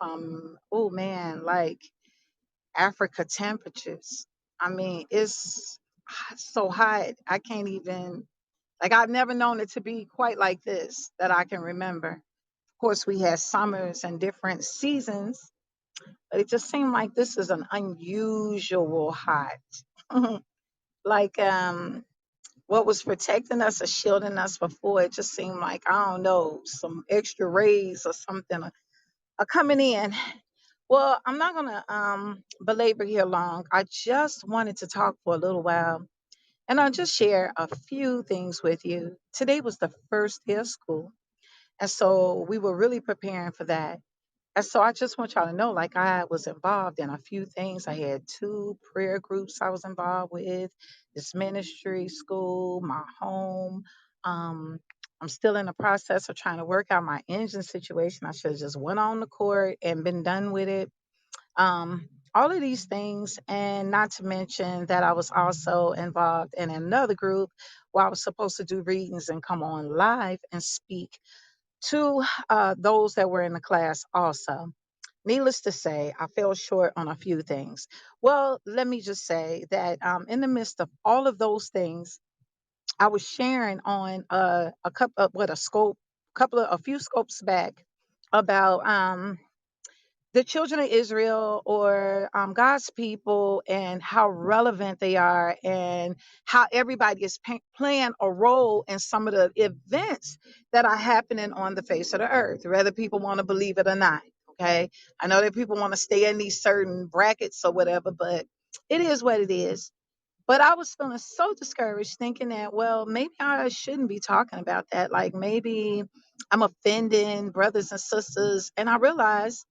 some, oh man, like Africa temperatures. I mean, it's so hot. I can't even, like, I've never known it to be quite like this that I can remember. Of course, we had summers and different seasons, but it just seemed like this is an unusual hot. like, what was protecting us or shielding us before, it just seemed like, I don't know, some extra rays or something are coming in. Well, I'm not gonna belabor here long. I just wanted to talk for a little while and I'll just share a few things with you. Today was the first day of school, and so we were really preparing for that. And so I just want y'all to know, like, I was involved in a few things. I had two prayer groups I was involved with, this ministry, school, my home. Um, I'm still in the process of trying to work out my engine situation. I should have just went on the court and been done with it. All of these things, and not to mention that I was also involved in another group where I was supposed to do readings and come on live and speak to those that were in the class also. Needless to say, I fell short on a few things. Well, let me just say that in the midst of all of those things, I was sharing on a couple of what a scope, a few scopes back about the children of Israel or God's people and how relevant they are and how everybody is playing a role in some of the events that are happening on the face of the earth, whether people want to believe it or not. Okay. I know that people want to stay in these certain brackets or whatever, but it is what it is. But I was feeling so discouraged, thinking that, well, maybe I shouldn't be talking about that. Like maybe I'm offending brothers and sisters. And I realized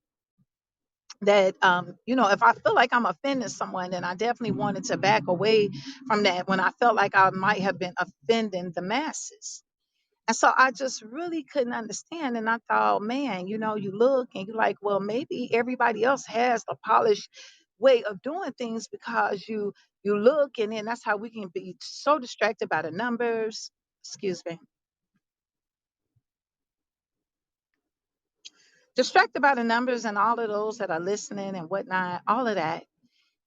that if I feel like I'm offending someone, then I definitely wanted to back away from that when I felt like I might have been offending the masses. And so I just really couldn't understand. And I thought, man, you look and you're like, well, maybe everybody else has a polished way of doing things because you look, and then that's how we can be so distracted by the numbers. Excuse me. Distracted by the numbers and all of those that are listening and whatnot, all of that.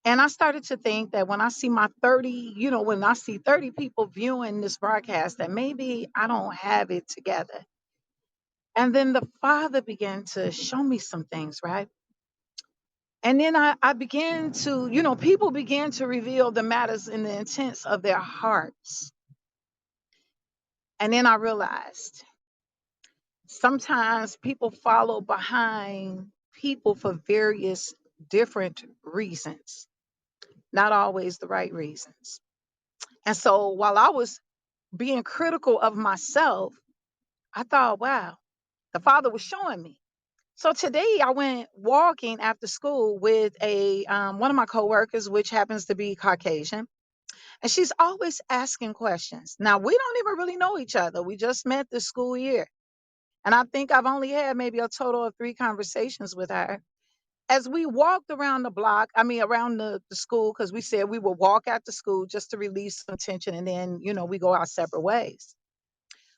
And I started to think that when I see my 30, when I see 30 people viewing this broadcast, that maybe I don't have it together. And then the Father began to show me some things, right? And then I began to, people began to reveal the matters in the intents of their hearts. And then I realized sometimes people follow behind people for various different reasons, not always the right reasons. And so while I was being critical of myself, I thought, wow, the Father was showing me. So today I went walking after school with a one of my coworkers, which happens to be Caucasian, and she's always asking questions. Now we don't even really know each other. We just met this school year, and I think I've only had maybe a total of 3 conversations with her. As we walked around the block, I mean around the school, because we said we would walk after school just to release some tension, and then we go our separate ways.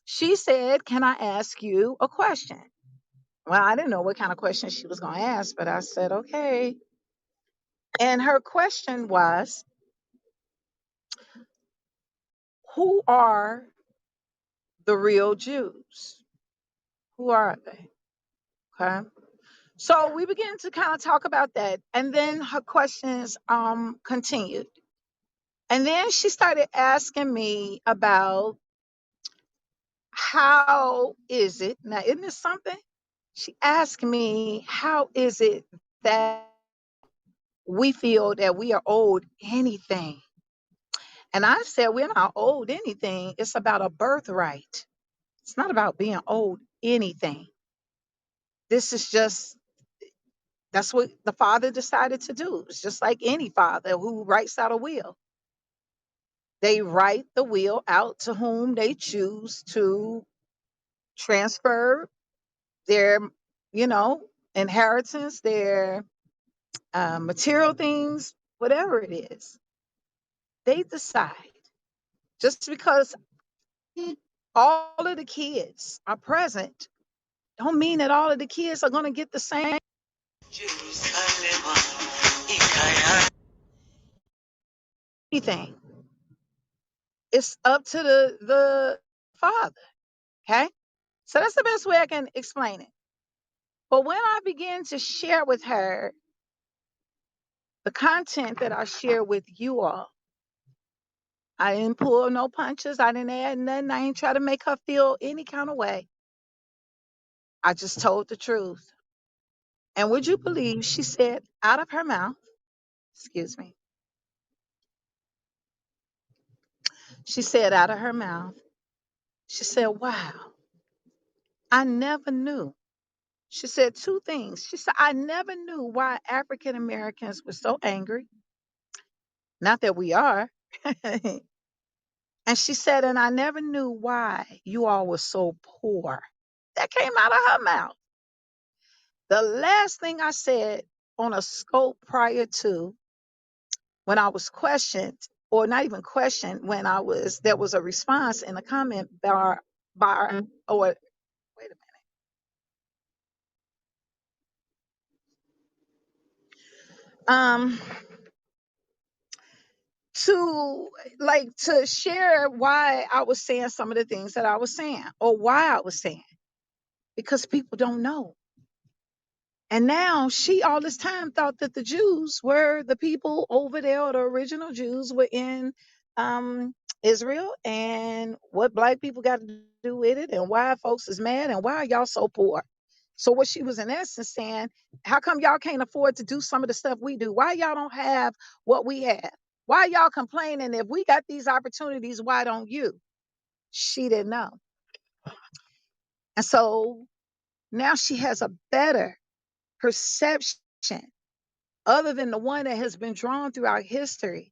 She said, "Can I ask you a question?" Well, I didn't know what kind of question she was going to ask, but I said, "Okay." And her question was, who are the real Jews? Who are they? Okay. So we began to kind of talk about that. And then her questions continued. And then she started asking me about how is it, now isn't this something? She asked me, how is it that we feel that we are owed anything? And I said, we're not owed anything. It's about a birthright. It's not about being owed anything. This is just, that's what the Father decided to do. It's just like any father who writes out a will. They write the will out to whom they choose to transfer their, you know, inheritance, their material things, whatever it is. They decide. Just because all of the kids are present, don't mean that all of the kids are going to get the same. Anything. It's up to the father. Okay. So that's the best way I can explain it. But when I began to share with her the content that I share with you all, I didn't pull no punches. I didn't add nothing. I ain't try to make her feel any kind of way. I just told the truth. And would you believe she said out of her mouth, excuse me, she said out of her mouth, she said, wow, I never knew. She said two things. She said, I never knew why African Americans were so angry. Not that we are. And she said, and I never knew why you all were so poor. That came out of her mouth. The last thing I said on a scope prior to when I was questioned, or not even questioned, when there was a response in the comment bar, or wait a minute, to share why I was saying some of the things that I was saying, or why I was saying, because people don't know. And now she all this time thought that the Jews were the people over there, or the original Jews were in Israel, and what black people got to do with it, and why folks is mad, and why are y'all so poor. So what she was in essence saying, how come y'all can't afford to do some of the stuff we do? Why y'all don't have what we have? Why y'all complaining if we got these opportunities? Why don't you? She didn't know. And so now she has a better perception other than the one that has been drawn throughout history.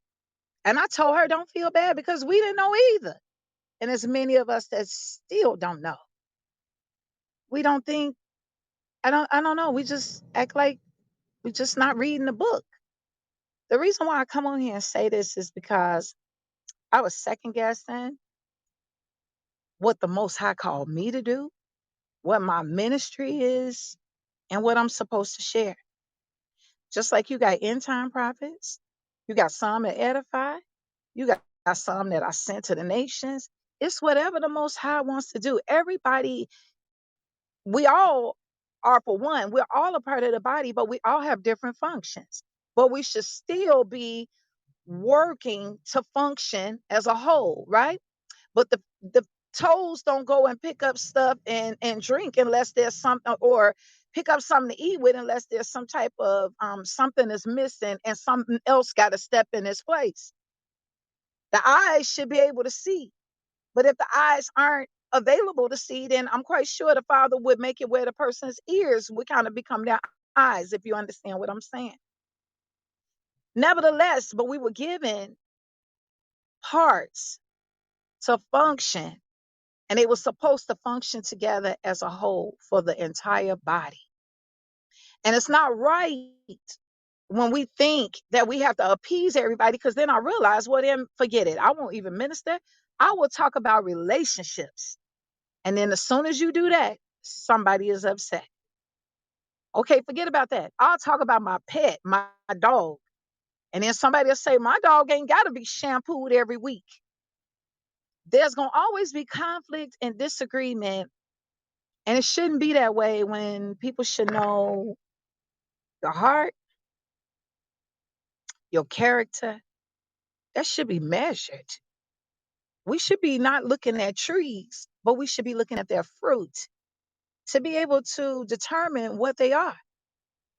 And I told her, don't feel bad, because we didn't know either. And there's many of us that still don't know. We don't think, I don't know. We just act like we're just not reading the book. The reason why I come on here and say this is because I was second guessing what the Most High called me to do, what my ministry is, and what I'm supposed to share. Just like you got end time prophets, you got some that edify, you got some that are sent to the nations. It's whatever the Most High wants to do. Everybody, we all are, for one, we're all a part of the body, but we all have different functions. But we should still be working to function as a whole, right? But the toes don't go and pick up stuff and drink unless there's something, or pick up something to eat with unless there's some type of something is missing and something else got to step in its place. The eyes should be able to see, but if the eyes aren't available to see, then I'm quite sure the Father would make it where the person's ears would kind of become their eyes, if you understand what I'm saying. Nevertheless, but we were given parts to function, and they were supposed to function together as a whole for the entire body. And it's not right when we think that we have to appease everybody, because then I realize, well, then forget it. I won't even minister. I will talk about relationships. And then as soon as you do that, somebody is upset. Okay, forget about that. I'll talk about my pet, my dog. And then somebody will say, my dog ain't got to be shampooed every week. There's going to always be conflict and disagreement. And it shouldn't be that way, when people should know your heart, your character. That should be measured. We should be not looking at trees, but we should be looking at their fruit to be able to determine what they are.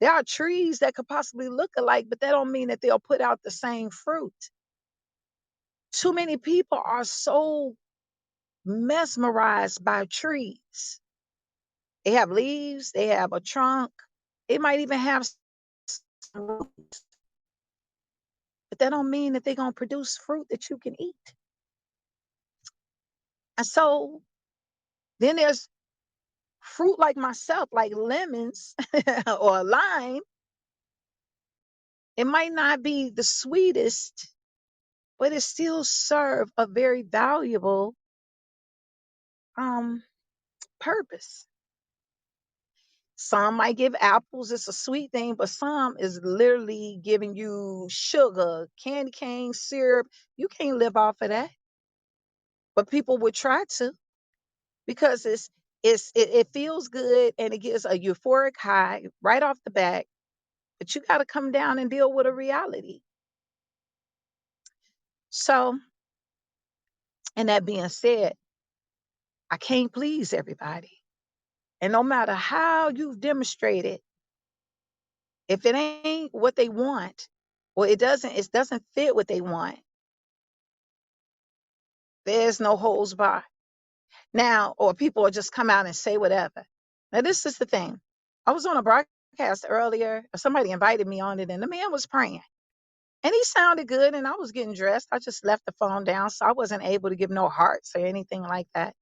There are trees that could possibly look alike, but that don't mean that they'll put out the same fruit. Too many people are so mesmerized by trees. They have leaves, they have a trunk, they might even have some roots, but that don't mean that they're going to produce fruit that you can eat. And so then there's fruit like myself, like lemons or a lime. It might not be the sweetest, but it still serve a very valuable um purpose. Some might give apples, it's a sweet thing, but some is literally giving you sugar, candy cane, syrup. You can't live off of that, but people would try to because it feels good and it gives a euphoric high right off the bat. But you got to come down and deal with a reality. So, and that being said, I can't please everybody. And no matter how you've demonstrated, if it ain't what they want, or it doesn't fit what they want, there's no holds bar. Now, or people will just come out and say whatever. Now, this is the thing. I was on a broadcast earlier, or somebody invited me on it, and the man was praying. And he sounded good, and I was getting dressed. I just left the phone down, so I wasn't able to give no hearts or anything like that.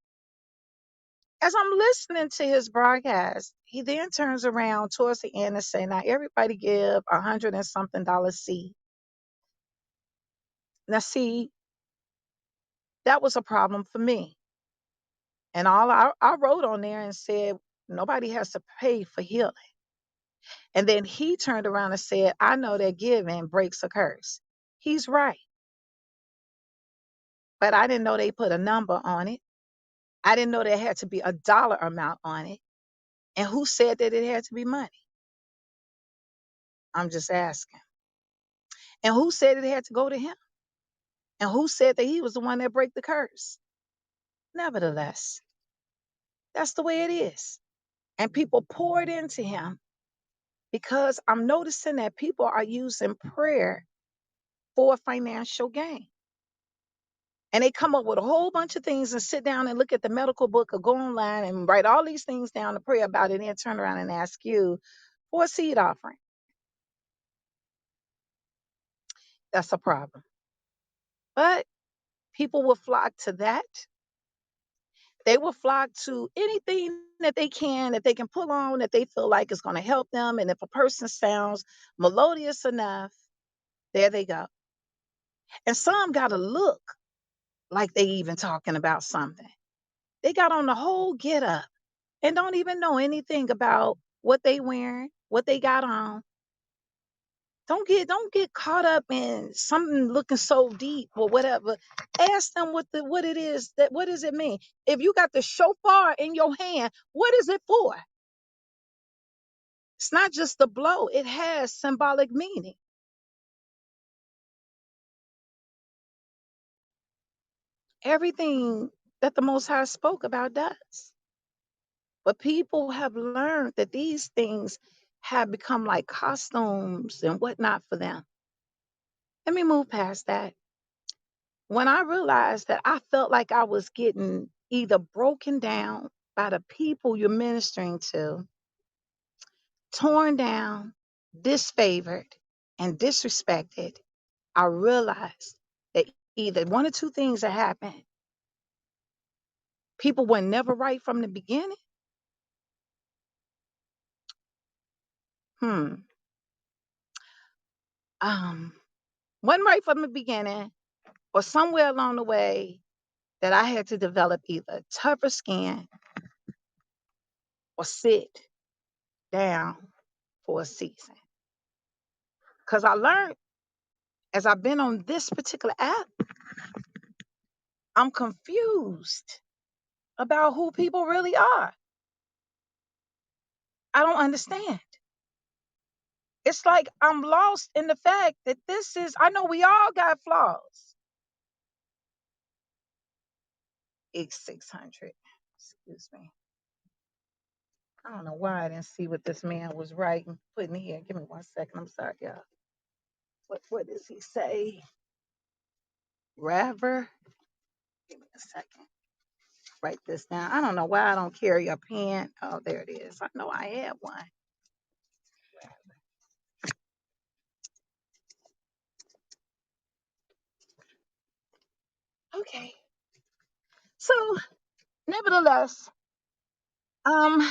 As I'm listening to his broadcast, he then turns around towards the end and say, "Now everybody give 100 and something dollars seed." Now, see, that was a problem for me. And I wrote on there and said, nobody has to pay for healing. And then he turned around and said, "I know that giving breaks a curse." He's right. But I didn't know they put a number on it. I didn't know there had to be a dollar amount on it. And who said that it had to be money? I'm just asking. And who said it had to go to him? And who said that he was the one that break the curse? Nevertheless, that's the way it is. And people poured into him because I'm noticing that people are using prayer for financial gain. And they come up with a whole bunch of things and sit down and look at the medical book or go online and write all these things down to pray about it and then turn around and ask you for a seed offering. That's a problem. But people will flock to that. They will flock to anything that they can pull on that they feel like is going to help them. And if a person sounds melodious enough, there they go. And some got to look like they even talking about something. They got on the whole get up and don't even know anything about what they wearing, what they got on. Don't get caught up in something looking so deep or whatever. Ask them what it is that what does it mean? If you got the shofar in your hand, what is it for? It's not just the blow, it has symbolic meaning. Everything that the Most High spoke about does. But people have learned that these things have become like costumes and whatnot for them. Let me move past that. When I realized that I felt like I was getting either broken down by the people you're ministering to, torn down, disfavored, and disrespected, I realized that either one or two things had happened. People were never right from the beginning. Hmm. Um, wasn't right from the beginning, or somewhere along the way that I had to develop either tougher skin or sit down for a season. Because I learned as I've been on this particular app, I'm confused about who people really are. I don't understand. It's like I'm lost in the fact that I know we all got flaws. X600. Excuse me. I don't know why I didn't see what this man was writing, putting here. Give me 1 second. I'm sorry, y'all. What does he say? Rather? Give me a second. Write this down. I don't know why I don't carry a pen. Oh, there it is. I know I had one. Okay. So, nevertheless, um,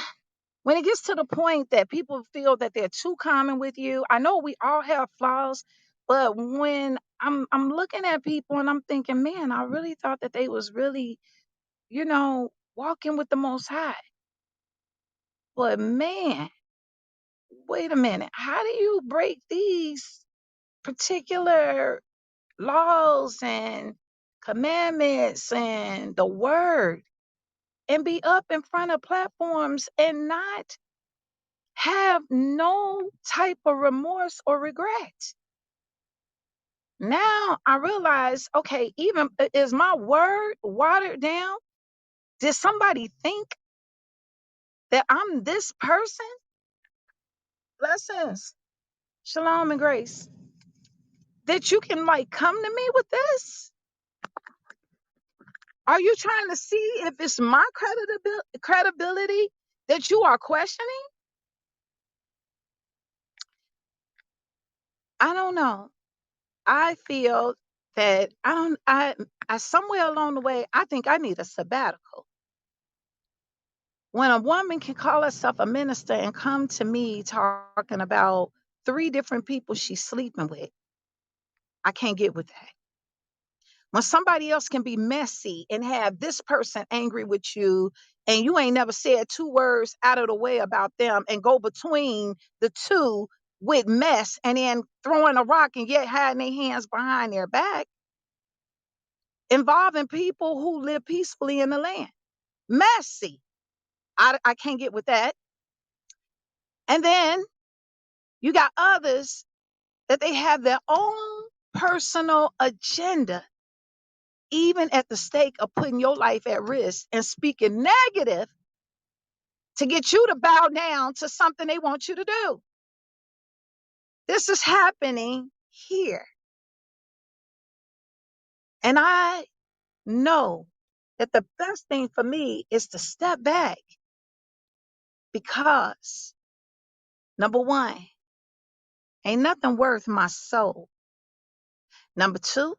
when it gets to the point that people feel that they're too common with you, I know we all have flaws, but when I'm looking at people and I'm thinking, man, I really thought that they was really, walking with the Most High. But man. wait a minute, how do you break these particular laws and commandments and the word and be up in front of platforms and not have no type of remorse or regret? Now I realize, okay, even is my word watered down? Did somebody think that I'm this person? Blessings, shalom, and grace. That you can like come to me with this? Are you trying to see if it's my credibility that you are questioning? I don't know. I feel that I somewhere along the way, I think I need a sabbatical. When a woman can call herself a minister and come to me talking about 3 different people she's sleeping with, I can't get with that. When somebody else can be messy and have this person angry with you, and you ain't never said 2 words out of the way about them and go between the two with mess and then throwing a rock and yet hiding their hands behind their back, involving people who live peacefully in the land. Messy. I can't get with that. And then you got others that they have their own personal agenda, even at the stake of putting your life at risk and speaking negative to get you to bow down to something they want you to do. This is happening here. And I know that the best thing for me is to step back because, number one, ain't nothing worth my soul. Number two,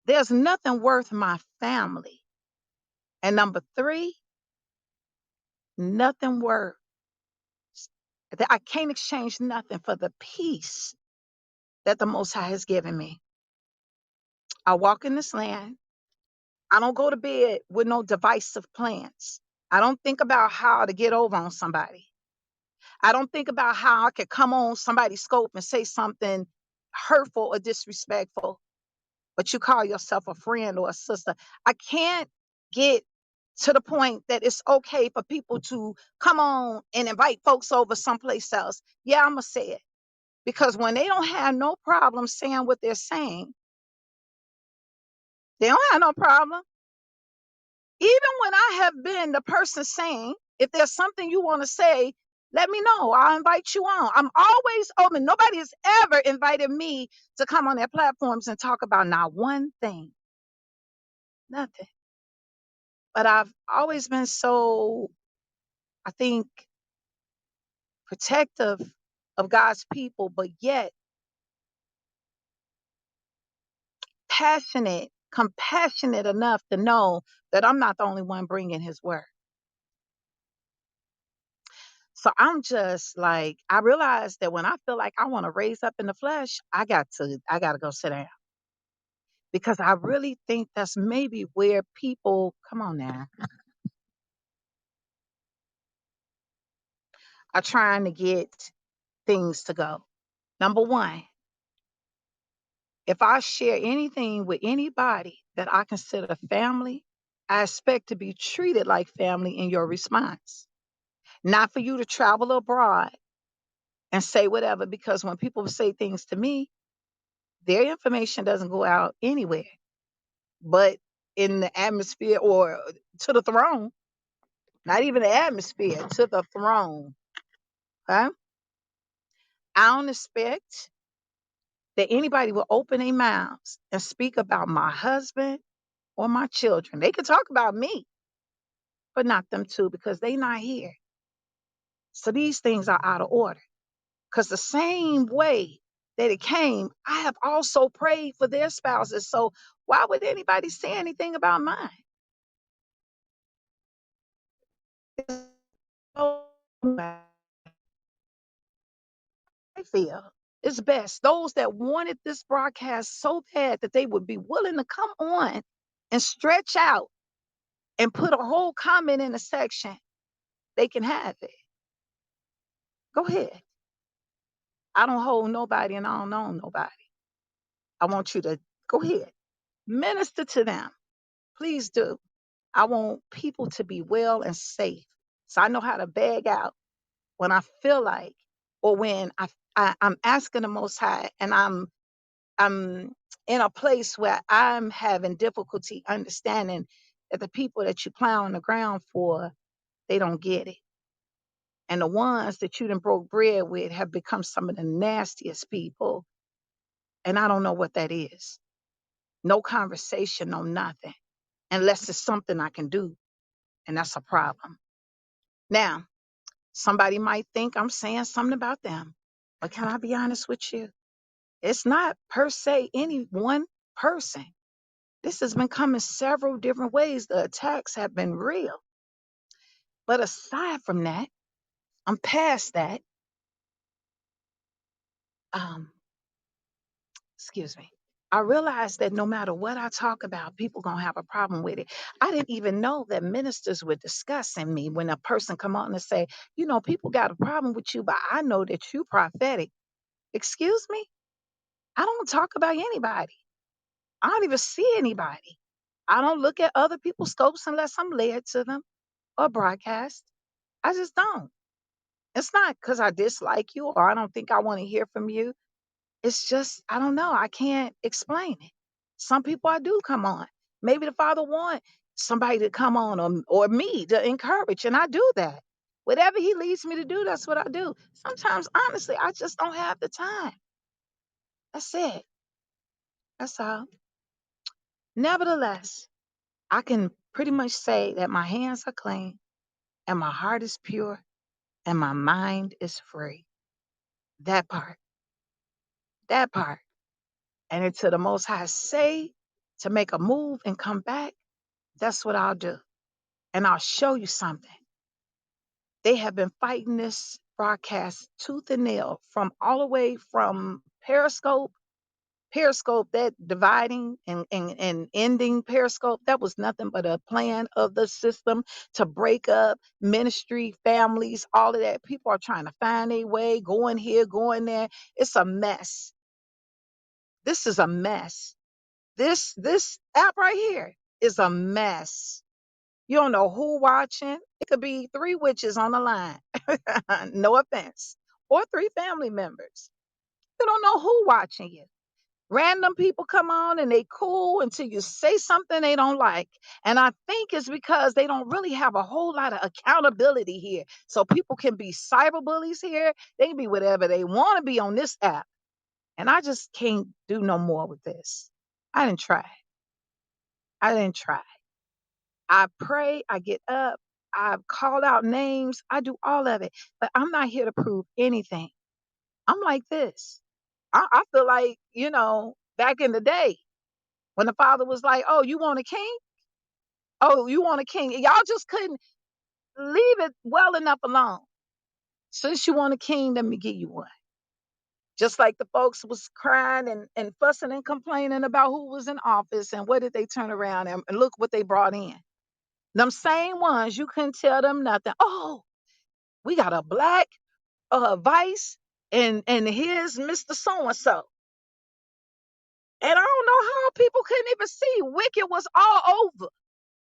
there's nothing worth my family. And number three, nothing worth that I can't exchange nothing for the peace that the Most High has given me. I walk in this land. I don't go to bed with no divisive plans. I don't think about how to get over on somebody. I don't think about how I could come on somebody's scope and say something hurtful or disrespectful, but you call yourself a friend or a sister. I can't get to the point that it's okay for people to come on and invite folks over someplace else. Yeah, I'm going to say it. Because when they don't have no problem saying what they're saying, they don't have no problem. Even when I have been the person saying, if there's something you want to say, let me know. I'll invite you on. I'm always open. Nobody has ever invited me to come on their platforms and talk about not one thing, nothing. But I've always been so, I think, protective of God's people, but yet passionate, compassionate enough to know that I'm not the only one bringing his word. So I'm just like, I realize that when I feel like I want to raise up in the flesh, I got to go sit down because I really think that's maybe where people, come on now, are trying to get things to go. Number one, if I share anything with anybody that I consider family, I expect to be treated like family in your response. Not for you to travel abroad and say whatever, because when people say things to me, their information doesn't go out anywhere but in the atmosphere or to the throne, not even the atmosphere, to the throne. Okay? I don't expect that anybody will open their mouths and speak about my husband or my children. They could talk about me, but not them too, because they not here. So these things are out of order. Because the same way that it came, I have also prayed for their spouses. So why would anybody say anything about mine? So I feel it's best. Those that wanted this broadcast so bad that they would be willing to come on and stretch out and put a whole comment in a section, they can have it. Go ahead. I don't hold nobody and I don't know nobody. I want you to go ahead. Minister to them. Please do. I want people to be well and safe. So I know how to bag out when I feel like, or when I'm asking the Most High and I'm in a place where I'm having difficulty understanding that the people that you plow on the ground for, they don't get it. And the ones that you done broke bread with have become some of the nastiest people. And I don't know what that is. No conversation, no nothing, unless it's something I can do. And that's a problem. Now, somebody might think I'm saying something about them. But can I be honest with you? It's not per se any one person. This has been coming several different ways. The attacks have been real. But aside from that, I'm past that. Um, excuse me. I realized that no matter what I talk about, people gonna have a problem with it. I didn't even know that ministers were discussing me when a person come on and say, people got a problem with you, but I know that you prophetic. Excuse me? I don't talk about anybody. I don't even see anybody. I don't look at other people's scopes unless I'm led to them or broadcast. I just don't. It's not because I dislike you or I don't think I want to hear from you. It's just, I don't know. I can't explain it. Some people I do come on. Maybe the Father want somebody to come on or me to encourage, and I do that. Whatever He leads me to do, that's what I do. Sometimes, honestly, I just don't have the time. That's it. That's all. Nevertheless, I can pretty much say that my hands are clean and my heart is pure and my mind is free. That part, that part. And until the Most High say to make a move and come back, that's what I'll do. And I'll show you something. They have been fighting this broadcast tooth and nail from all the way from Periscope, that dividing and ending Periscope, that was nothing but a plan of the system to break up ministry, families, all of that. People are trying to find a way, going here, going there. It's a mess. This is a mess. This app right here is a mess. You don't know who watching. It could be three witches on the line. No offense. Or three family members. You don't know who watching you. Random people come on and they cool until you say something they don't like. And I think it's because they don't really have a whole lot of accountability here. So people can be cyberbullies here. They can be whatever they want to be on this app. And I just can't do no more with this. I didn't try. I didn't try. I pray, I get up, I call out names, I do all of it. But I'm not here to prove anything. I'm like this. I feel like, back in the day when the Father was like, oh, you want a king? Oh, you want a king? Y'all just couldn't leave it well enough alone. Since you want a king, let me give you one. Just like the folks was crying and fussing and complaining about who was in office and what did they turn around and look what they brought in. Them same ones, you couldn't tell them nothing. Oh, we got a black vice and here's Mr. So and so. And I don't know how people couldn't even see. Wicked was all over,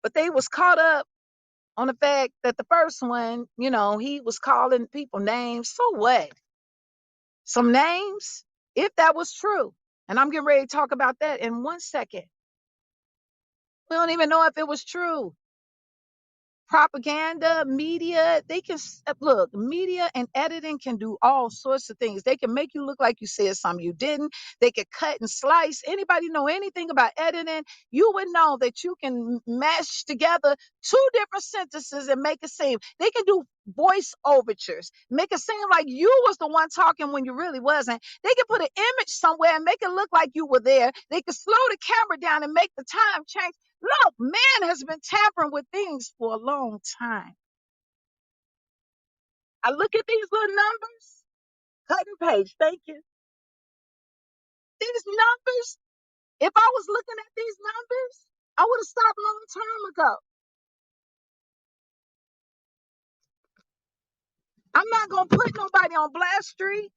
but they was caught up on the fact that the first one, he was calling people names. So what? Some names, if that was true. And I'm getting ready to talk about that in 1 second. We don't even know if it was true. Propaganda, media, they can look, media and editing can do all sorts of things. They can make you look like you said something you didn't. They can cut and slice. Anybody know anything about editing? You would know that you can mash together two different sentences and make it seem. They can do voice overtures, make it seem like you was the one talking when you really wasn't. They can put an image somewhere and make it look like you were there. They can slow the camera down and make the time change. Look, man has been tampering with things for a long time. I look at these little numbers, cut and paste, thank you. These numbers, if I was looking at these numbers, I would have stopped a long time ago. I'm not gonna put nobody on Blast Street.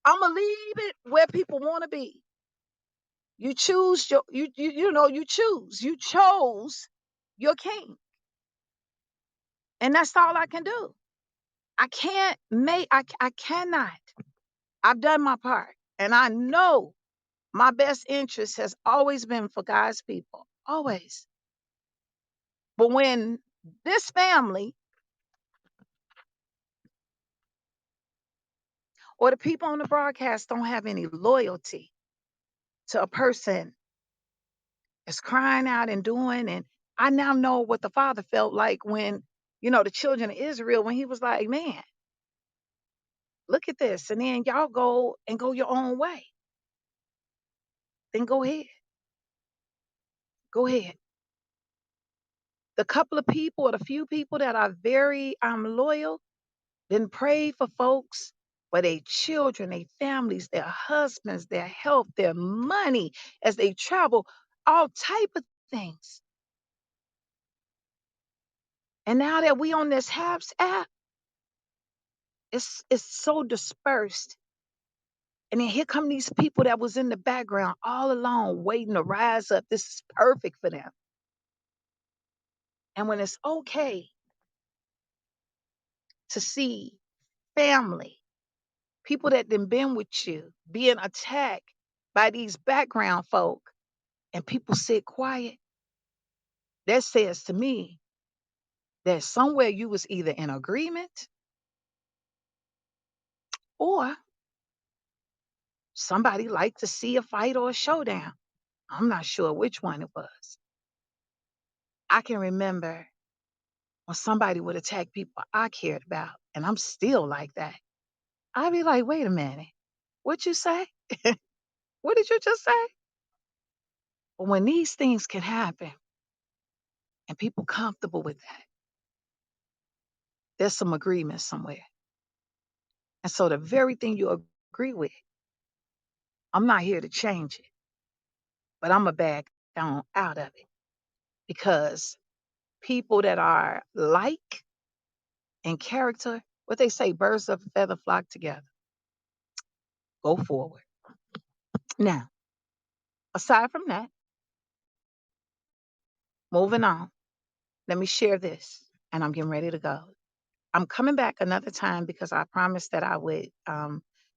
I'm gonna leave it where people want to be. You choose your you choose. You chose your king. And that's all I can do. I can't make I cannot. I've done my part. And I know my best interest has always been for God's people. Always. But when this family or the people on the broadcast don't have any loyalty to a person that's crying out and doing, and I now know what the father felt like when, the children of Israel, when he was like, man, look at this. And then y'all go your own way. Then go ahead. Go ahead. The couple of people or the few people that are very loyal, then pray for folks for their children, their families, their husbands, their health, their money as they travel, all type of things. And now that we on this Haps app, it's so dispersed. And then here come these people that was in the background all along waiting to rise up. This is perfect for them. And when it's okay to see family, people that done been with you being attacked by these background folk, and people sit quiet, that says to me that somewhere you was either in agreement or somebody liked to see a fight or a showdown. I'm not sure which one it was. I can remember when somebody would attack people I cared about, and I'm still like that. I'd be like, wait a minute, what you say? What did you just say? But when these things can happen and people comfortable with that, there's some agreement somewhere. And so the very thing you agree with, I'm not here to change it, but I'm a back down out of it because people that are like in character, what they say, birds of a feather flock together. Go forward. Now, aside from that, moving on, let me share this and I'm getting ready to go. I'm coming back another time because I promised that I would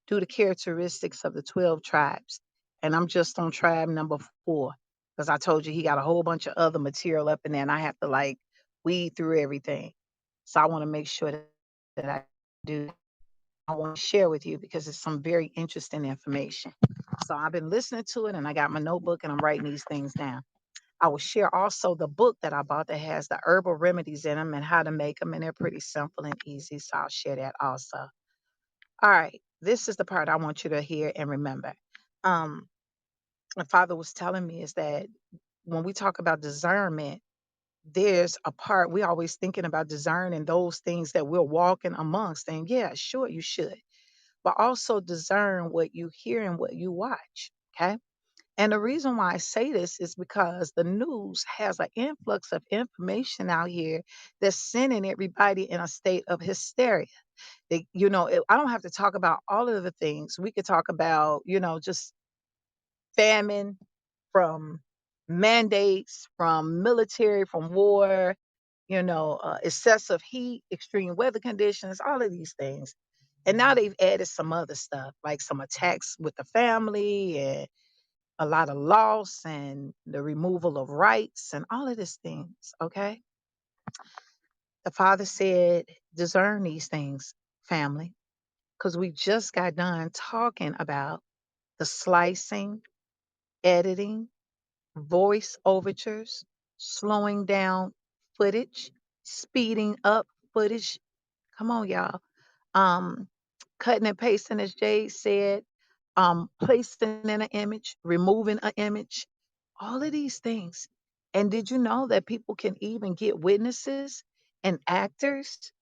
do the characteristics of the 12 tribes. And I'm just on tribe number 4 because I told you he got a whole bunch of other material up in there and I have to like weed through everything. So I want to make sure that I do. I want to share with you because it's some very interesting information. So I've been listening to it and I got my notebook and I'm writing these things down. I will share also the book that I bought that has the herbal remedies in them and how to make them, and they're pretty simple and easy. So I'll share that also. All right, this is the part I want you to hear and remember. Um, my father was telling me is that when we talk about discernment, there's a part we always thinking about discerning those things that we're walking amongst. And yeah, sure, you should, but also discern what you hear and what you watch. Okay. And the reason why I say this is because the news has an influx of information out here that's sending everybody in a state of hysteria. I don't have to talk about all of the things. We could talk about, just famine, from mandates, from military, from war, excessive heat, extreme weather conditions, all of these things. And now they've added some other stuff, like some attacks with the family and a lot of loss and the removal of rights and all of these things. Okay. The father said, discern these things, family, because we just got done talking about the slicing, editing, voice overtures, slowing down footage, speeding up footage. Come on, y'all. Um, Cutting and pasting, as Jay said, placing in an image, removing an image, all of these things. And did you know that people can even get witnesses and actors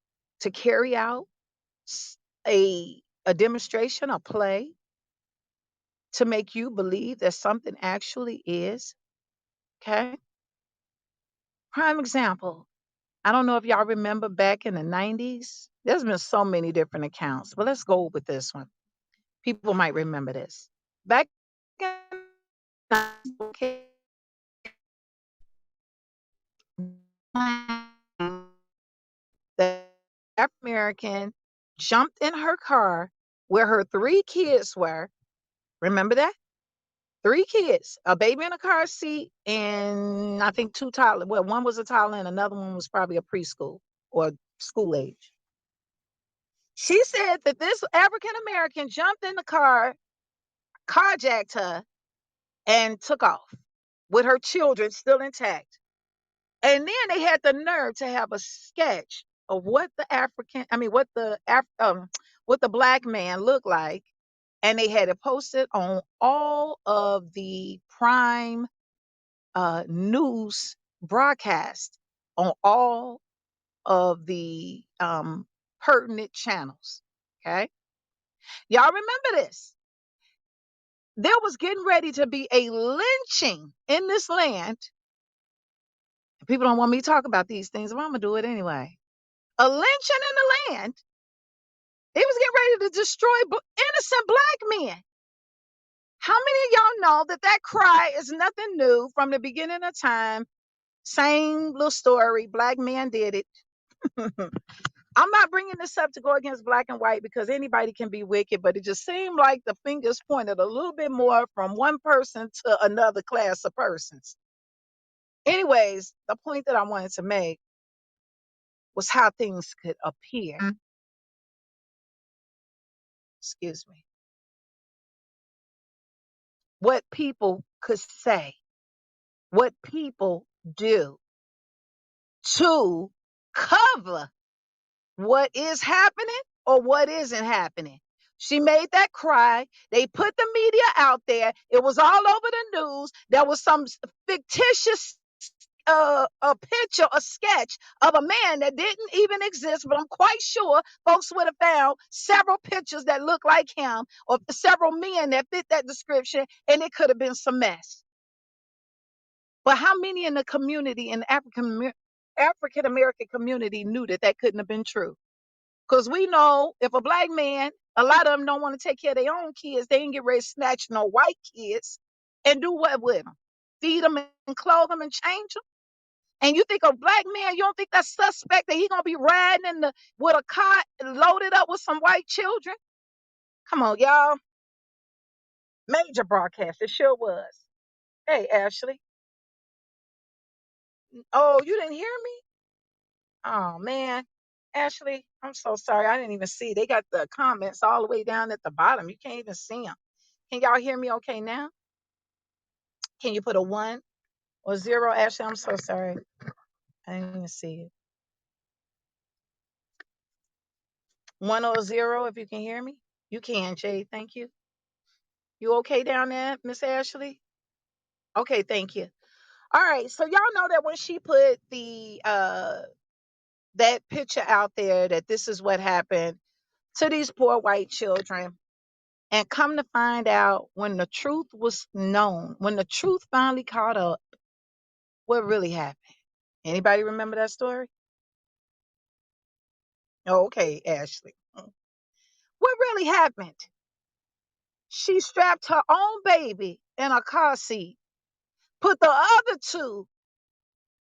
to carry out s- a demonstration, a play, to make you believe that something actually is? Okay. Prime example. I don't know if y'all remember back in the 90s. There's been so many different accounts, but let's go with this one. People might remember this. Back in the 90s, the African American jumped in her car where her three kids were. Remember that? Three kids, a baby in a car seat, and I think two toddlers. Well, one was a toddler and another one was probably a preschool or school age. She said that this African American jumped in the car, carjacked her, and took off with her children still intact. And then they had the nerve to have a sketch of what the what the black man looked like, and they had it posted on all of the prime news broadcast on all of the pertinent channels. Okay, y'all remember this? There was getting ready to be a lynching in this land. People don't want me to talk about these things, but I'm gonna do it anyway. A lynching in the land. They was getting ready to destroy innocent black men. How many of y'all know that that cry is nothing new from the beginning of time? Same little story. Black man did it. I'm not bringing this up to go against black and white because anybody can be wicked, but it just seemed like the fingers pointed a little bit more from one person to another class of persons. Anyways, the point that I wanted to make was how things could appear. Excuse me. What people could say, what people do to cover what is happening or what isn't happening. She made that cry. They put the media out there. It was all over the news. There was some fictitious a picture, a sketch of a man that didn't even exist, but I'm quite sure folks would have found several pictures that look like him or several men that fit that description, and it could have been some mess. But how many in the community, in the African American community, knew that that couldn't have been true? Because we know if a black man, a lot of them don't want to take care of their own kids, they ain't get ready to snatch no white kids and do what with them? Feed them and clothe them and change them? And you think a black man, you don't think that's suspect that he gonna be riding with a cot loaded up with some white children? Come on, y'all. Major broadcast. It sure was. Hey, Ashley. Oh, you didn't hear me? Oh man. Ashley, I'm so sorry. I didn't even see. They got the comments all the way down at the bottom. You can't even see them. Can y'all hear me okay now? Can you put a 1 or 0, Ashley? I'm so sorry. I didn't even see it. 1 or 0 if you can hear me. You can, Jay. Thank you. You okay down there, Miss Ashley? Okay, thank you. All right. So y'all know that when she put the that picture out there that this is what happened to these poor white children. And come to find out, when the truth was known, when the truth finally caught up, what really happened? Anybody remember that story? Oh, okay, Ashley. What really happened? She strapped her own baby in a car seat, put the other two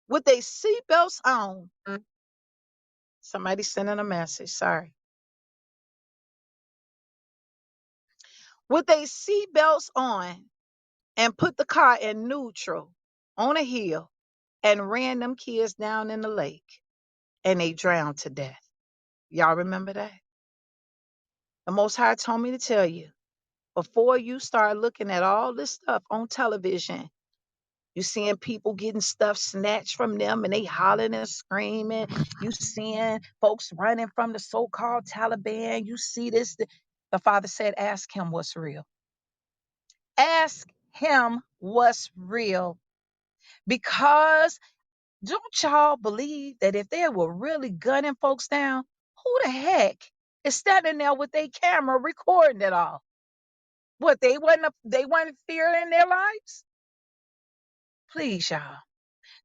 with their seatbelts on. Somebody sending a message, sorry. With their seatbelts on, and put the car in neutral on a hill and ran them kids down in the lake, and they drowned to death. Y'all remember that? The Most High told me to tell you, before you start looking at all this stuff on television, you seeing people getting stuff snatched from them and they hollering and screaming. You seeing folks running from the so-called Taliban. You see this. The Father said, ask him what's real. Ask him what's real. Because don't y'all believe that if they were really gunning folks down, who the heck is standing there with their camera recording it all? What, they wasn't fearing their lives? Please, y'all.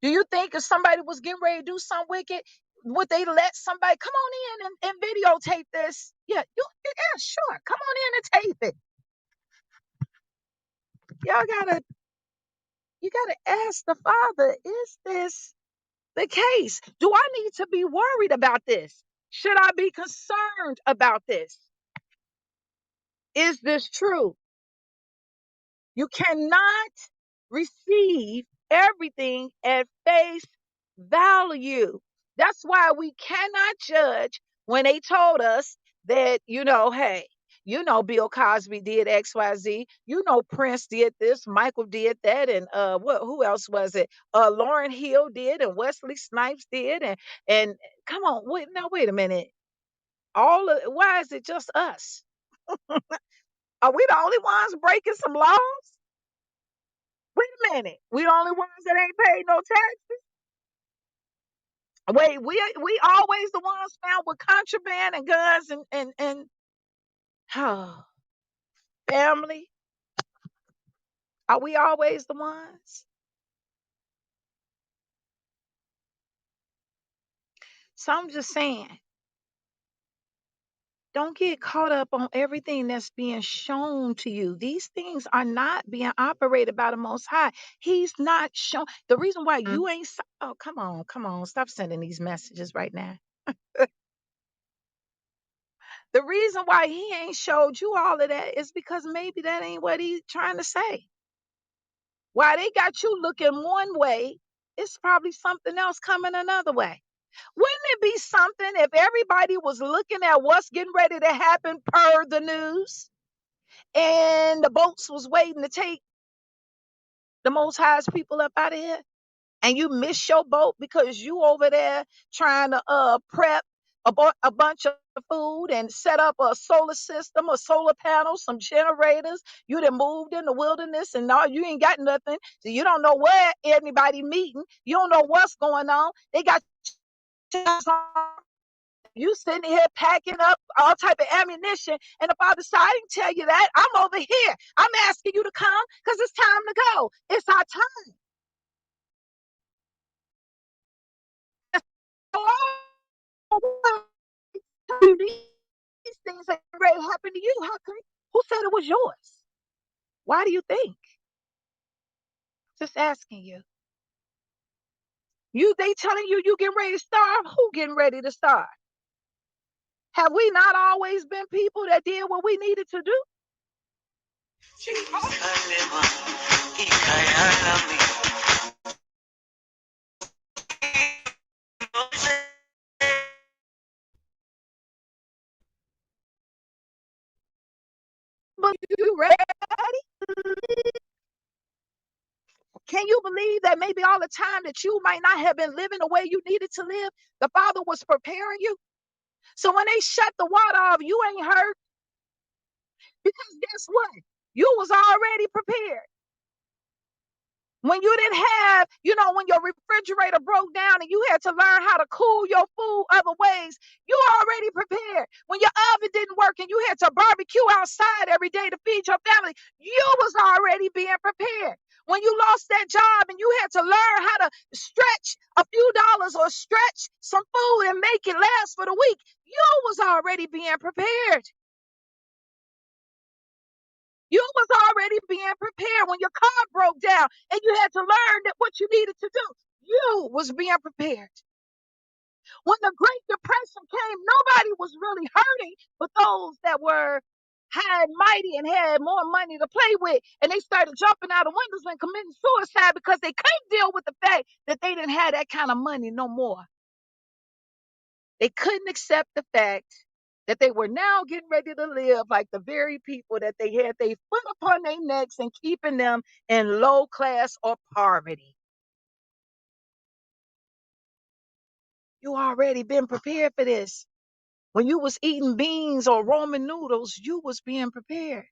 Do you think if somebody was getting ready to do something wicked, Would they let somebody come on in and videotape this? Yeah, yeah, sure. Come on in and tape it. Y'all gotta, you gotta ask the Father, is this the case? Do I need to be worried about this? Should I be concerned about this? Is this true? You cannot receive everything at face value. That's why we cannot judge when they told us that, hey, Bill Cosby did XYZ, Prince did this, Michael did that, and who else was it? Lauryn Hill did, and Wesley Snipes did, and come on, wait a minute. Why is it just us? Are we the only ones breaking some laws? Wait a minute. We the only ones that ain't paid no taxes? Wait, we always the ones found with contraband and guns and oh, family. Are we always the ones? So I'm just saying, don't get caught up on everything that's being shown to you. These things are not being operated by the Most High. He's not shown. The reason why you ain't. Oh, come on. Stop sending these messages right now. The reason why he ain't showed you all of that is because maybe that ain't what he's trying to say. Why they got you looking one way, it's probably something else coming another way. Wouldn't it be something if everybody was looking at what's getting ready to happen per the news and the boats was waiting to take the Most High's people up out of here? And you miss your boat because you over there trying to prep a bunch of food and set up a solar system, a solar panel, some generators. You done moved in the wilderness and now you ain't got nothing. So you don't know where anybody meeting. You don't know what's going on. They got you sitting here packing up all type of ammunition, and the Father said, I didn't tell you that. I'm over here. I'm asking you to come because it's time to go. It's our time. These things ain't ready to happen to you. How come? Who said it was yours? Why do you think? Just asking you. They telling you getting ready to starve? Who getting ready to starve? Have we not always been people that did what we needed to do? But you ready? Can you believe that maybe all the time that you might not have been living the way you needed to live, the Father was preparing you? So when they shut the water off, you ain't hurt. Because guess what? You was already prepared. When you didn't have, when your refrigerator broke down and you had to learn how to cool your food other ways, you already prepared. When your oven didn't work and you had to barbecue outside every day to feed your family, you was already being prepared. When you lost that job and you had to learn how to stretch a few dollars or stretch some food and make it last for the week, you was already being prepared. You was already being prepared when your car broke down and you had to learn that what you needed to do. You was being prepared. When the Great Depression came, nobody was really hurting but those that were high and mighty and had more money to play with. And they started jumping out of windows and committing suicide because they couldn't deal with the fact that they didn't have that kind of money no more. They couldn't accept the fact that they were now getting ready to live like the very people that they had their foot upon their necks and keeping them in low class or poverty. You already been prepared for this. When you was eating beans or Roman noodles, you was being prepared.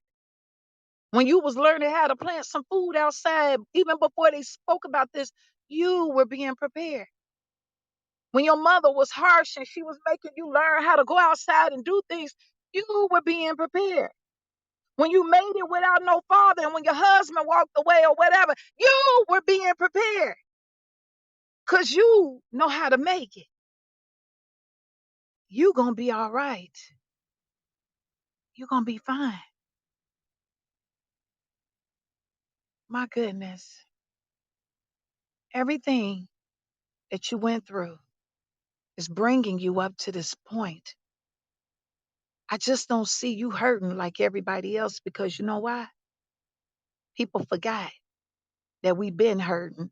When you was learning how to plant some food outside, even before they spoke about this, you were being prepared. When your mother was harsh and she was making you learn how to go outside and do things, you were being prepared. When you made it without no father and when your husband walked away or whatever, you were being prepared because you know how to make it. You gonna be all right. You gonna be fine. My goodness. Everything that you went through is bringing you up to this point. I just don't see you hurting like everybody else because you know why? People forgot that we've been hurting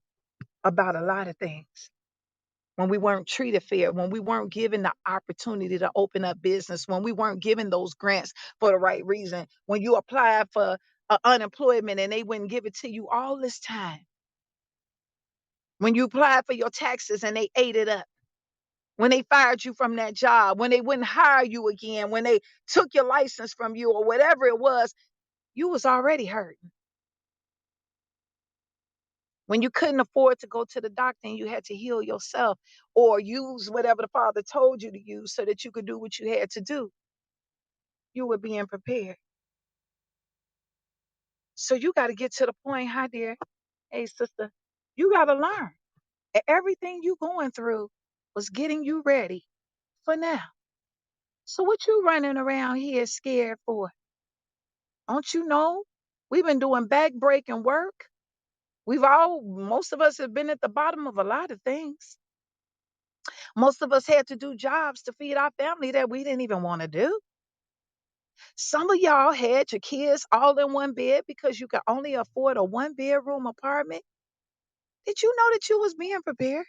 about a lot of things. When we weren't treated fair, when we weren't given the opportunity to open up business, when we weren't given those grants for the right reason, when you applied for unemployment and they wouldn't give it to you all this time, when you applied for your taxes and they ate it up, when they fired you from that job, when they wouldn't hire you again, when they took your license from you or whatever it was, you was already hurting. When you couldn't afford to go to the doctor and you had to heal yourself or use whatever the Father told you to use so that you could do what you had to do, you were being prepared. So you got to get to the point, hi dear, hey sister, you got to learn. Everything you going through was getting you ready for now. So what you running around here scared for? Don't you know we've been doing back breaking work? Most of us have been at the bottom of a lot of things. Most of us had to do jobs to feed our family that we didn't even want to do. Some of y'all had your kids all in one bed because you could only afford a one bedroom apartment. Did you know that you was being prepared?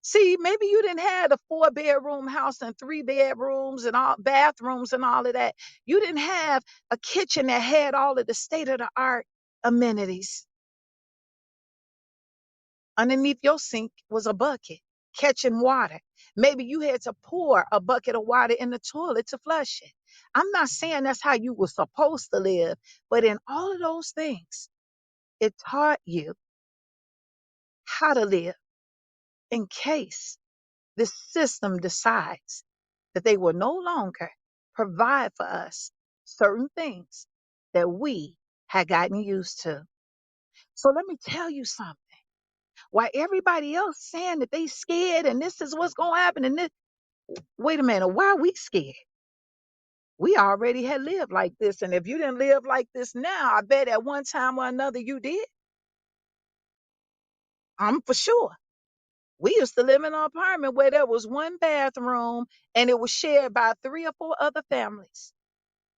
See, maybe you didn't have a four-bedroom house and three bedrooms and all bathrooms and all of that. You didn't have a kitchen that had all of the state-of-the-art amenities. Underneath your sink was a bucket catching water. Maybe you had to pour a bucket of water in the toilet to flush it. I'm not saying that's how you were supposed to live, but in all of those things, it taught you how to live in case this system decides that they will no longer provide for us certain things that we had gotten used to. So let me tell you something. While everybody else saying that they scared and this is what's going to happen and this, wait a minute, why are we scared? We already had lived like this. And if you didn't live like this now, I bet at one time or another you did. I'm for sure. We used to live in an apartment where there was one bathroom and it was shared by three or four other families.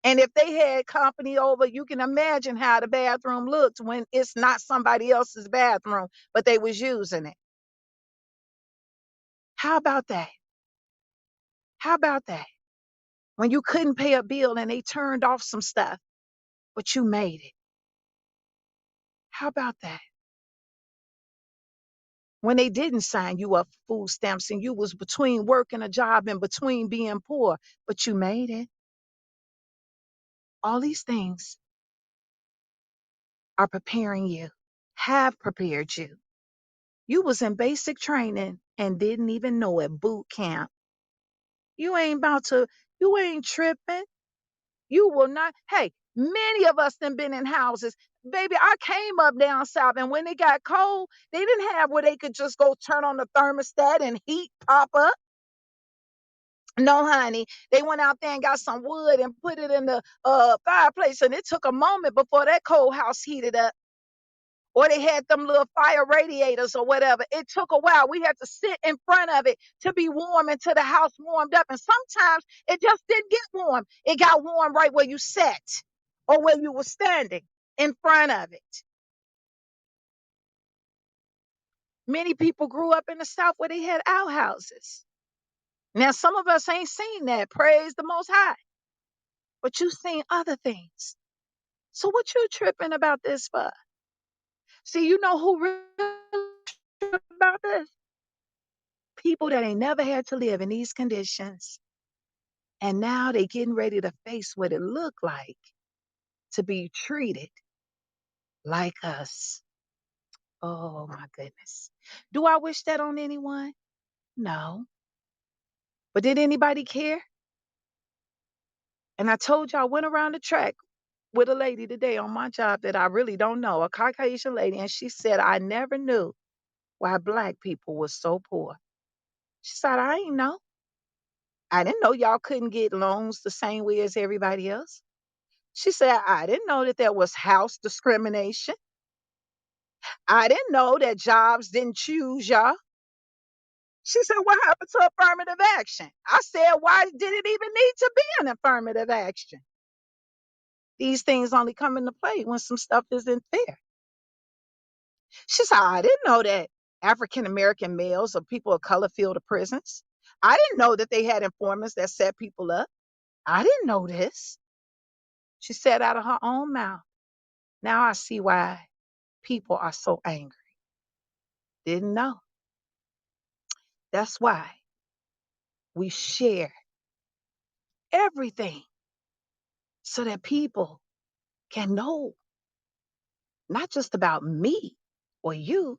And if they had company over, you can imagine how the bathroom looked when it's not somebody else's bathroom, but they was using it. How about that? How about that? When you couldn't pay a bill and they turned off some stuff, but you made it. How about that? When they didn't sign you up for food stamps and you was between working a job and between being poor, but you made it. All these things are preparing you, have prepared you. You was in basic training and didn't even know it, boot camp. You ain't about to, you ain't tripping. You will not. Hey, many of us done been in houses. Baby, I came up down south, and when it got cold, they didn't have where they could just go turn on the thermostat and heat pop up. No, honey. They went out there and got some wood and put it in the fireplace, and it took a moment before that cold house heated up. Or they had them little fire radiators or whatever. It took a while. We had to sit in front of it to be warm until the house warmed up. And sometimes it just didn't get warm. It got warm right where you sat or where you were standing in front of it. Many people grew up in the South where they had outhouses. Now, some of us ain't seen that. Praise the Most High. But you've seen other things. So what you tripping about this for? See, you know who really tripping about this? People that ain't never had to live in these conditions. And now they getting ready to face what it looked like to be treated like us. Oh my goodness. Do I wish that on anyone? No. But did anybody care? And I told you I went around the track with a lady today on my job that I really don't know, a Caucasian lady, and she said, I never knew why Black people were so poor. She said, I ain't know. I didn't know y'all couldn't get loans the same way as everybody else. She said, I didn't know that there was house discrimination. I didn't know that jobs didn't choose y'all. She said, what happened to affirmative action? I said, why did it even need to be an affirmative action? These things only come into play when some stuff isn't fair. She said, I didn't know that African American males or people of color filled the prisons. I didn't know that they had informants that set people up. I didn't know this. She said out of her own mouth. Now I see why people are so angry. Didn't know. That's why we share everything so that people can know not just about me or you,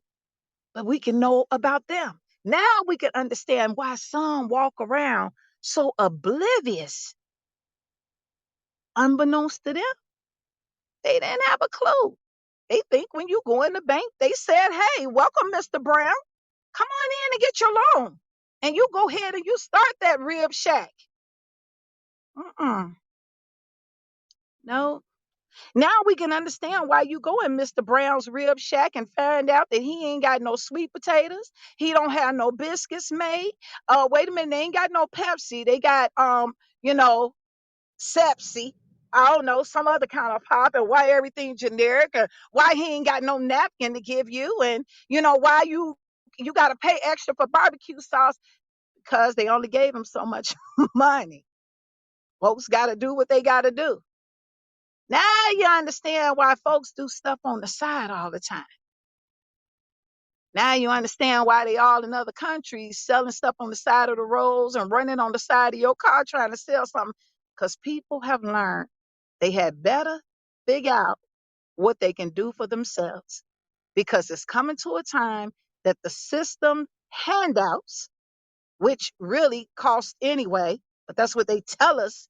but we can know about them. Now we can understand why some walk around so oblivious, unbeknownst to them. They didn't have a clue. They think when you go in the bank, they said, hey, welcome, Mr. Brown. Come on in and get your loan. And you go ahead and you start that rib shack. Mm-mm. No. Now we can understand why you go in Mr. Brown's rib shack and find out that he ain't got no sweet potatoes. He don't have no biscuits made. Wait a minute, they ain't got no Pepsi. They got you know, Sepsi. I don't know, some other kind of pop, and why everything generic, or why he ain't got no napkin to give you, and why you gotta pay extra for barbecue sauce because they only gave him so much money. Folks gotta do what they gotta do. Now you understand why folks do stuff on the side all the time. Now you understand why they all in other countries selling stuff on the side of the roads and running on the side of your car trying to sell something. Because people have learned they had better figure out what they can do for themselves. Because it's coming to a time that the system handouts, which really cost anyway, but that's what they tell us,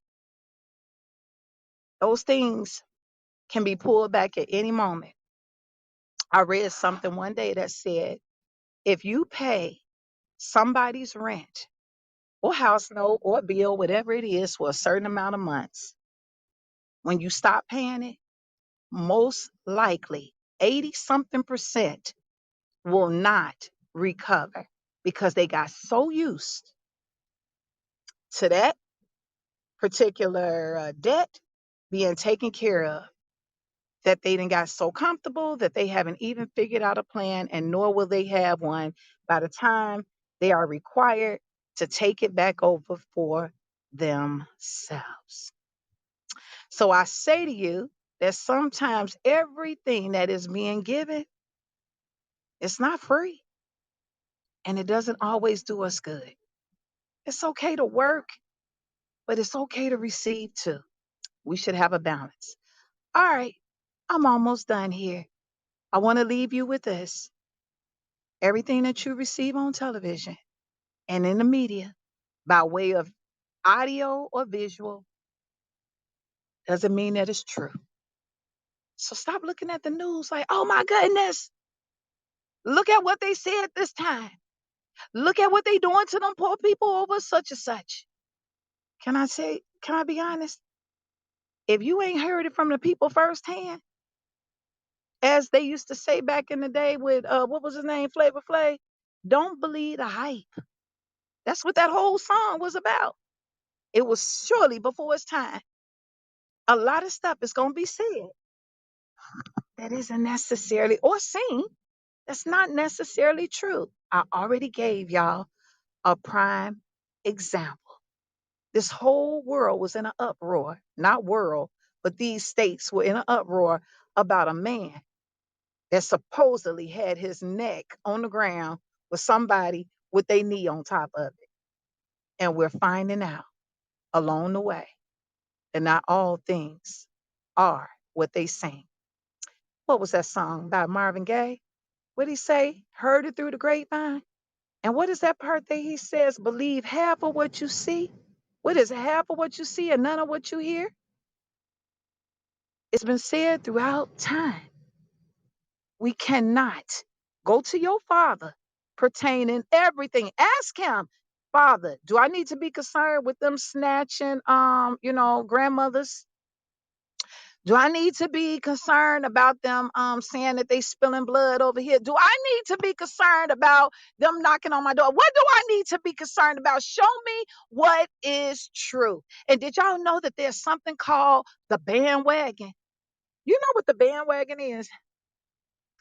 those things can be pulled back at any moment. I read something one day that said, if you pay somebody's rent or house note or bill, whatever it is, for a certain amount of months, when you stop paying it, most likely 80 something percent will not recover because they got so used to that particular debt being taken care of that they done got so comfortable that they haven't even figured out a plan, and nor will they have one by the time they are required to take it back over for themselves. So I say to you that sometimes everything that is being given, it's not free, and it doesn't always do us good. It's okay to work, but it's okay to receive too. We should have a balance. All right, I'm almost done here. I want to leave you with this. Everything that you receive on television and in the media by way of audio or visual doesn't mean that it's true. So stop looking at the news like, oh my goodness, look at what they said this time. Look at what they doing to them poor people over such and such. Can I be honest? If you ain't heard it from the people firsthand, as they used to say back in the day with what was his name, Flavor Flav, don't believe the hype. That's what that whole song was about. It was surely before its time. A lot of stuff is going to be said that isn't necessarily, or seen, that's not necessarily true. I already gave y'all a prime example. This whole world was in an uproar, not world, but these states were in an uproar about a man that supposedly had his neck on the ground with somebody with their knee on top of it. And we're finding out along the way that not all things are what they seem. What was that song by Marvin Gaye? What did he say? Heard it through the grapevine? And what is that part that he says? Believe half of what you see? What is it? Half of what you see and none of what you hear? It's been said throughout time. We cannot go to your father pertaining everything. Ask him. Father, do I need to be concerned with them snatching, grandmothers? Do I need to be concerned about them saying that they spilling blood over here? Do I need to be concerned about them knocking on my door? What do I need to be concerned about? Show me what is true. And did y'all know that there's something called the bandwagon? You know what the bandwagon is?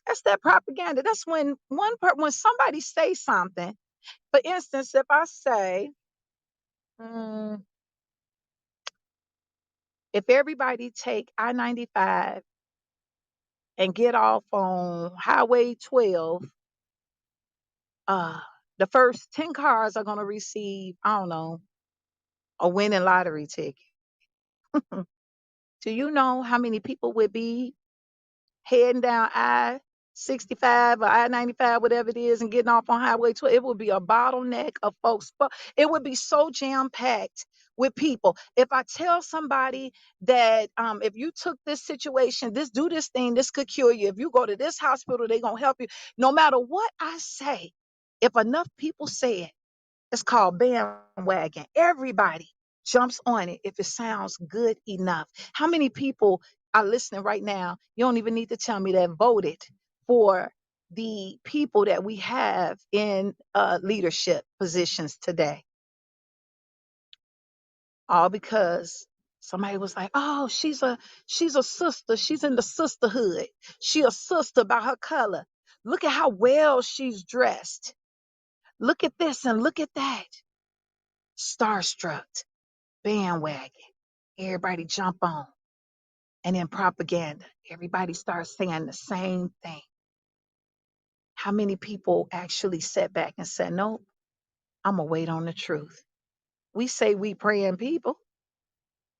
That's that propaganda. That's when when somebody say something. For instance, if I say, mm, if everybody take I-95 and get off on Highway 12, uh, the first 10 cars are going to receive, I don't know, a winning lottery ticket. Do you know how many people would be heading down I 65 or I 95, whatever it is, and getting off on Highway 12? It would be a bottleneck of folks. It would be so jam packed with people. If I tell somebody that if you took this situation, do this thing, this could cure you. If you go to this hospital, they're going to help you. No matter what I say, if enough people say it, it's called bandwagon. Everybody jumps on it if it sounds good enough. How many people are listening right now? You don't even need to tell me that voted for the people that we have in leadership positions today. All because somebody was like, "Oh, she's a sister. She's in the sisterhood. She a sister by her color. Look at how well she's dressed. Look at this and look at that." Starstruck, bandwagon. Everybody jump on. And then propaganda. Everybody starts saying the same thing. How many people actually sat back and said, "No, I'm going to wait on the truth"? We say we praying people.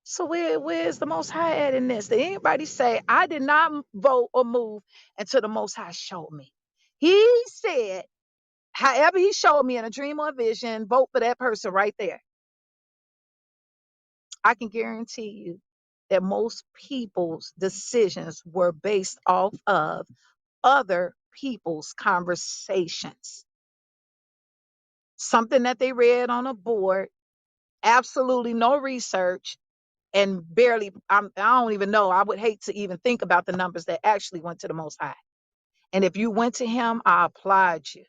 So where's the Most High at in this? Did anybody say, "I did not vote or move until the Most High showed me"? He said, however he showed me in a dream or a vision, vote for that person right there. I can guarantee you that most people's decisions were based off of other people's conversations. Something that they read on a board, absolutely no research, and barely, I don't even know. I would hate to even think about the numbers that actually went to the Most High. And if you went to him, I applaud you.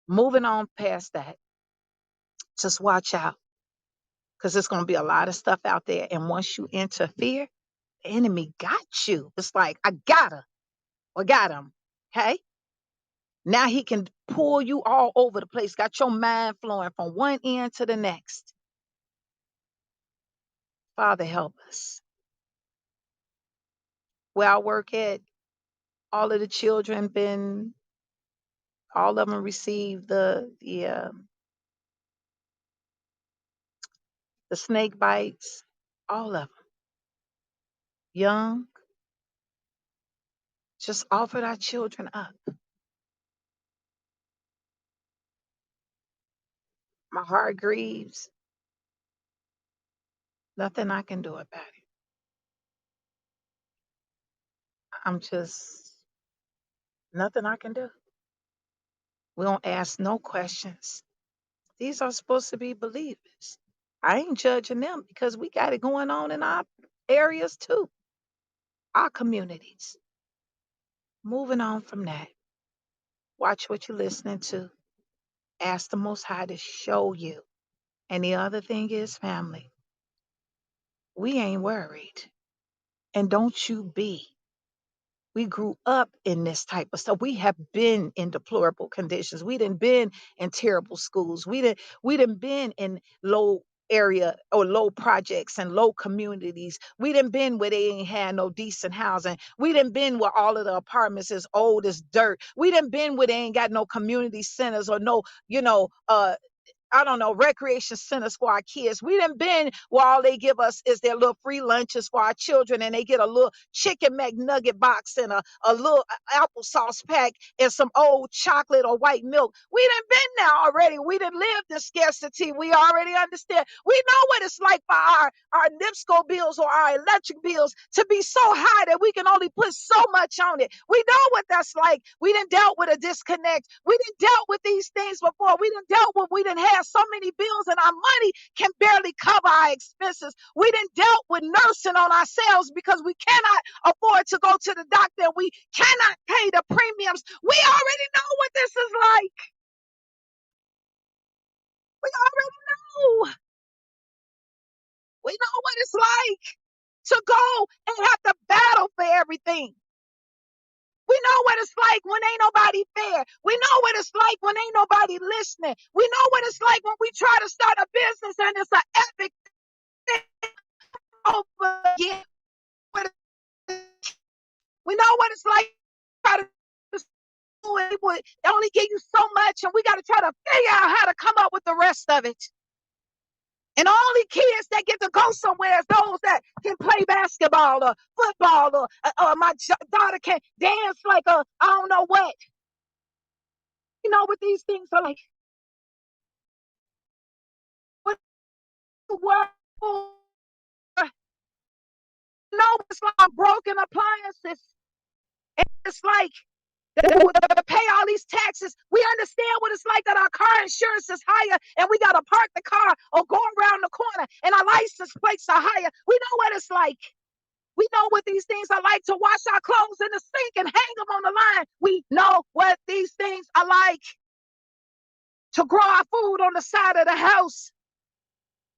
Moving on past that, just watch out, because there's going to be a lot of stuff out there. And once you interfere, the enemy got you. It's like, I got her or got him. Okay. Now he can pull you all over the place, got your mind flowing from one end to the next. Father, help us. Where I work at, all of the children all of them received the snake bites, all of them. Young, just offered our children up. My heart grieves. Nothing I can do about it. I'm just, nothing I can do. We don't ask no questions. These are supposed to be believers. I ain't judging them because we got it going on in our areas too, our communities. Moving on from that, watch what you're listening to. Ask the Most High to show you. And the other thing is, family, we ain't worried. And don't you be. We grew up in this type of stuff. We have been in deplorable conditions. We done been in terrible schools. We done been in low area or low projects and low communities. We done been where they ain't had no decent housing. We done been where all of the apartments is old as dirt. We done been where they ain't got no community centers or no, I don't know, recreation centers for our kids. We done been where all they give us is their little free lunches for our children, and they get a little chicken McNugget box and a little applesauce pack and some old chocolate or white milk. We done been there already. We done lived in scarcity. We already understand. We know what it's like for our NIPSCO bills or our electric bills to be so high that we can only put so much on it. We know what that's like. We done dealt with a disconnect. We done dealt with these things before. We done dealt with, we done had have so many bills and our money can barely cover our expenses. We didn't dealt with nursing on ourselves because we cannot afford to go to the doctor. We cannot pay the premiums. We already know what this is like. We already know. We know what it's like to go and have to battle for everything. We know what it's like when ain't nobody fair. We know what it's like when ain't nobody listening. We know what it's like when we try to start a business and it's an epic thing over again. We know what it's like to try to do it. They only give you so much, and we got to try to figure out how to come up with the rest of it. And only kids that get to go somewhere is those that can play basketball or football, or my daughter can dance like a I don't know what. You know what these things are like? What the world? No, it's like broken appliances. It's like to pay all these taxes. We understand what it's like that our car insurance is higher and we got to park the car or go around the corner and our license plates are higher. We know what it's like. We know what these things are like to wash our clothes in the sink and hang them on the line. We know what these things are like to grow our food on the side of the house.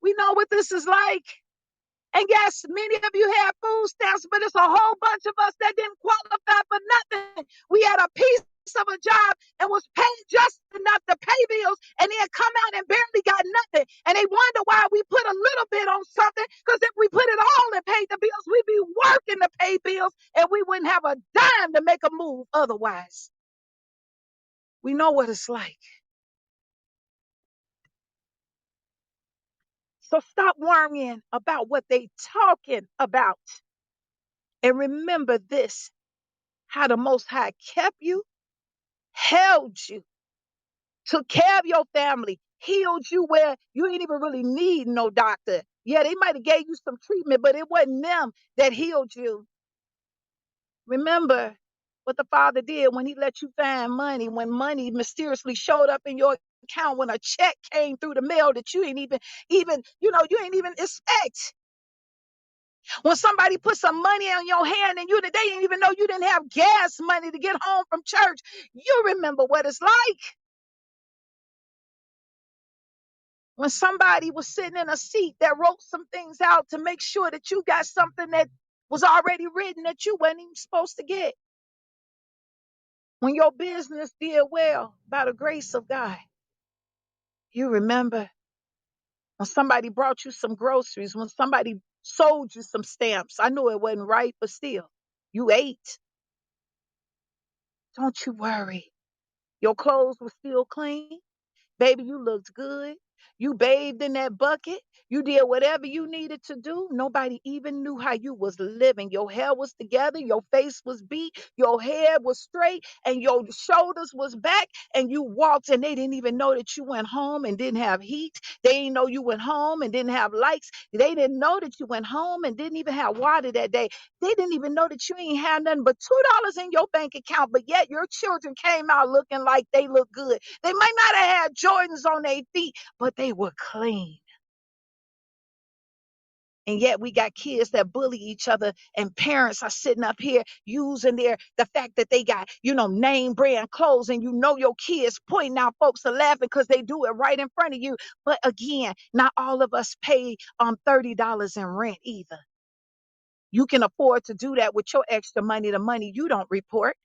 We know what this is like. And yes, many of you have food stamps, but it's a whole bunch of us that didn't qualify for nothing. We had a piece of a job and was paid just enough to pay bills and then come out and barely got nothing. And they wonder why we put a little bit on something, because if we put it all and paid the bills, we'd be working to pay bills and we wouldn't have a dime to make a move otherwise. We know what it's like. So stop worrying about what they talking about. And remember this, how the Most High kept you, held you, took care of your family, healed you where you ain't even really need no doctor. Yeah, they might have gave you some treatment, but it wasn't them that healed you. Remember what the Father did when he let you find money, when money mysteriously showed up in your account, when a check came through the mail that you ain't you ain't even expect. When somebody put some money on your hand and they didn't even know you didn't have gas money to get home from church. You remember what it's like. When somebody was sitting in a seat that wrote some things out to make sure that you got something that was already written that you weren't even supposed to get. When your business did well by the grace of God. You remember when somebody brought you some groceries, when somebody sold you some stamps. I know it wasn't right, but still, you ate. Don't you worry. Your clothes were still clean. Baby, you looked good. You bathed in that bucket. You did whatever you needed to do. Nobody even knew how you was living. Your hair was together. Your face was beat. Your head was straight. And your shoulders was back. And you walked and they didn't even know that you went home and didn't have heat. They didn't know you went home and didn't have lights. They didn't know that you went home and didn't even have water that day. They didn't even know that you ain't had nothing but $2 in your bank account. But yet your children came out looking like they look good. They might not have had Jordans on their feet, but they were clean. And yet we got kids that bully each other, and parents are sitting up here using the fact that they got, name brand clothes, and your kids pointing out folks are laughing because they do it right in front of you. But again, not all of us pay $30 in rent either. You can afford to do that with your extra money, the money you don't report.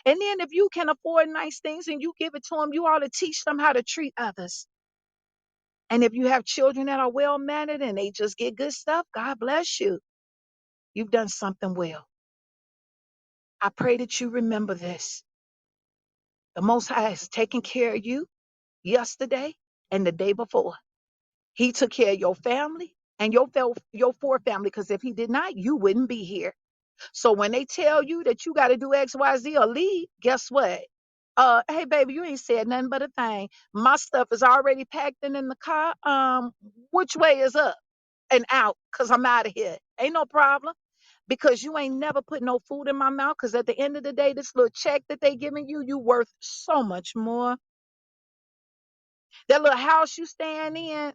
And then if you can afford nice things and you give it to them, you ought to teach them how to treat others. And if you have children that are well mannered and they just get good stuff, God bless you. You've done something well. I pray that you remember this. The Most High has taken care of you yesterday and the day before. He took care of your family and your four family, because if he did not, you wouldn't be here. So when they tell you that you got to do X, Y, Z or leave, guess what? Hey baby, you ain't said nothing but a thing. My stuff is already packed in the car. Which way is up and out? Cause I'm out of here. Ain't no problem. Because you ain't never put no food in my mouth. Cause at the end of the day, this little check that they giving you, you worth so much more. That little house you staying in,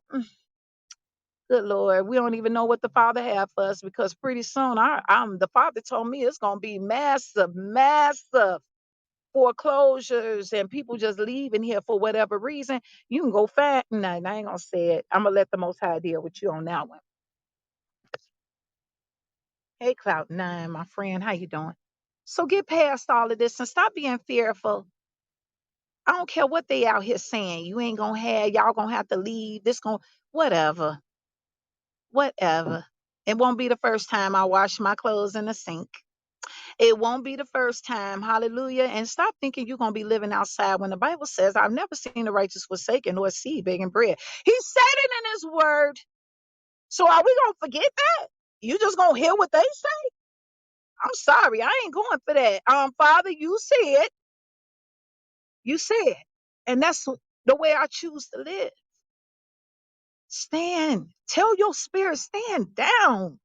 good Lord, we don't even know what the Father have for us because pretty soon the Father told me it's gonna be massive, massive foreclosures and people just leaving here for whatever reason. You can go find. No, I ain't gonna say it. I'm gonna let the Most High deal with you on that one. Hey, Cloud9, my friend, how you doing? So get past all of this and stop being fearful. I don't care what they out here saying. You ain't gonna have, y'all gonna have to leave. This gonna, whatever, whatever. It won't be the first time I wash my clothes in the sink. It won't be the first time. Hallelujah. And stop thinking you're gonna be living outside when the Bible says, I've never seen the righteous forsaken nor seed begging bread. He said it in his word. So are we gonna forget that? You just gonna hear what they say? I'm sorry, I ain't going for that. Father, you said, and that's the way I choose to live. Stand. Tell your spirit, stand down.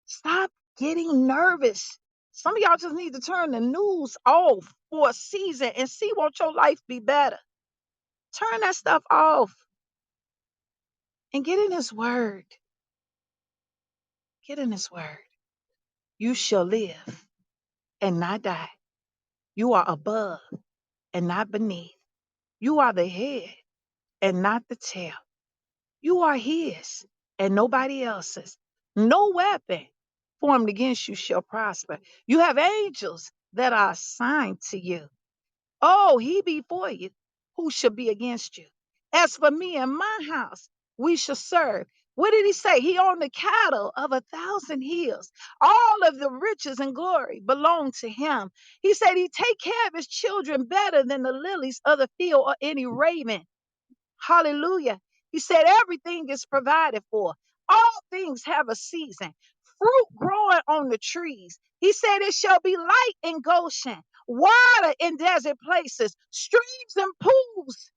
Stop getting nervous. Some of y'all just need to turn the news off for a season and see won't your life be better. Turn that stuff off and get in his word. Get in his word. You shall live and not die. You are above and not beneath. You are the head and not the tail. You are his and nobody else's. No weapon formed against you shall prosper. You have angels that are assigned to you. Oh, he be for you. Who shall be against you? As for me and my house, we shall serve. What did he say? He owned the cattle of 1,000 hills. All of the riches and glory belong to him. He said he take care of his children better than the lilies of the field or any raven. Hallelujah. He said everything is provided for. All things have a season. Fruit growing on the trees. He said it shall be light in Goshen, water in desert places, streams and pools.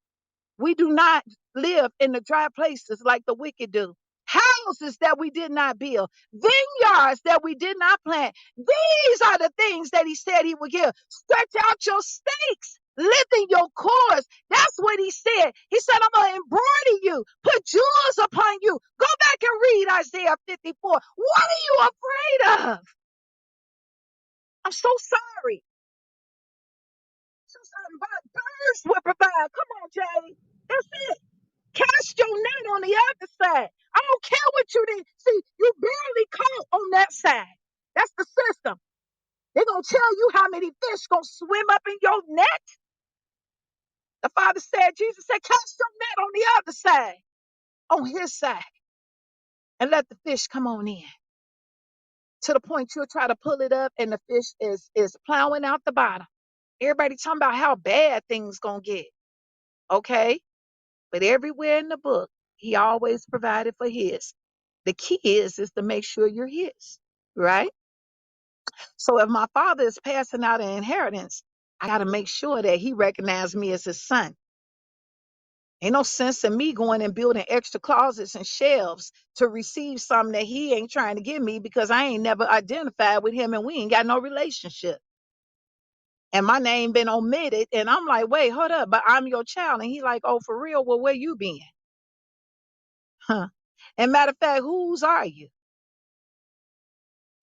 We do not live in the dry places like the wicked do. Houses that we did not build, vineyards that we did not plant. These are the things that he said he would give. Stretch out your stakes, lifting your cords. That's what he said. He said, I'm going to embroider you, put jewels upon you. Go back and read Isaiah 54. What are you afraid of? I'm so sorry. So sorry. Birds will provide. Come on, Jay. That's it. Cast your net on the other side. I don't care what you did. See, you barely caught on that side. That's the system. They're going to tell you how many fish going to swim up in your net. The Father said, Jesus said, cast your net on the other side, on his side, and let the fish come on in. To the point you'll try to pull it up and the fish is plowing out the bottom. Everybody talking about how bad things going to get. Okay? But everywhere in the book, he always provided for his. The key is to make sure you're his, right? So if my father is passing out an inheritance, I got to make sure that he recognizes me as his son. Ain't no sense in me going and building extra closets and shelves to receive something that he ain't trying to give me because I ain't never identified with him and we ain't got no relationship. And my name been omitted. And I'm like, wait, hold up, but I'm your child. And he like, oh, for real? Well, where you been? Huh. And matter of fact, whose are you?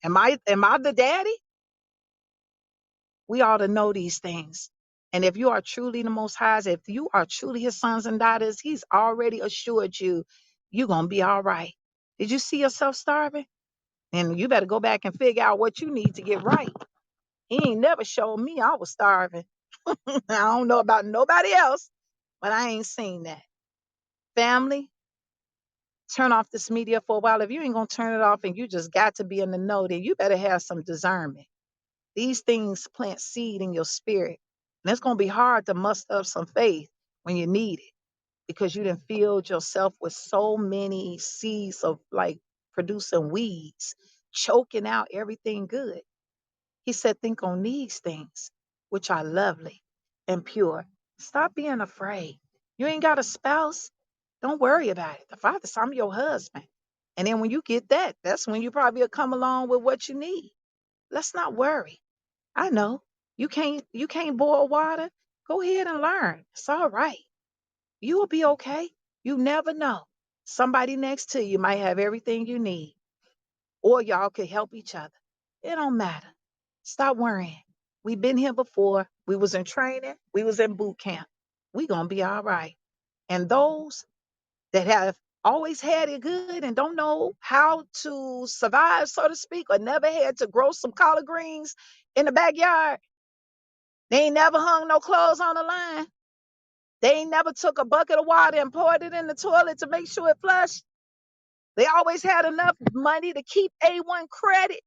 Am I the daddy? We ought to know these things. And if you are truly the Most High, if you are truly his sons and daughters, he's already assured you, you're going to be all right. Did you see yourself starving? And you better go back and figure out what you need to get right. He ain't never showed me I was starving. I don't know about nobody else, but I ain't seen that. Family, turn off this media for a while. If you ain't going to turn it off and you just got to be in the know, then you better have some discernment. These things plant seed in your spirit. And it's going to be hard to muster up some faith when you need it because you done filled yourself with so many seeds of like producing weeds, choking out everything good. He said, think on these things, which are lovely and pure. Stop being afraid. You ain't got a spouse. Don't worry about it. The Father said, I'm your husband. And then when you get that, that's when you probably will come along with what you need. Let's not worry. I know you can't boil water. Go ahead and learn. It's all right. You will be okay. You never know. Somebody next to you might have everything you need, or y'all could help each other. It don't matter. Stop worrying. We've been here before. We was in training. We was in boot camp. We gonna be all right. And those that have always had it good and don't know how to survive, so to speak, or never had to grow some collard greens in the backyard, they ain't never hung no clothes on the line. They ain't never took a bucket of water and poured it in the toilet to make sure it flushed. They always had enough money to keep A1 credit.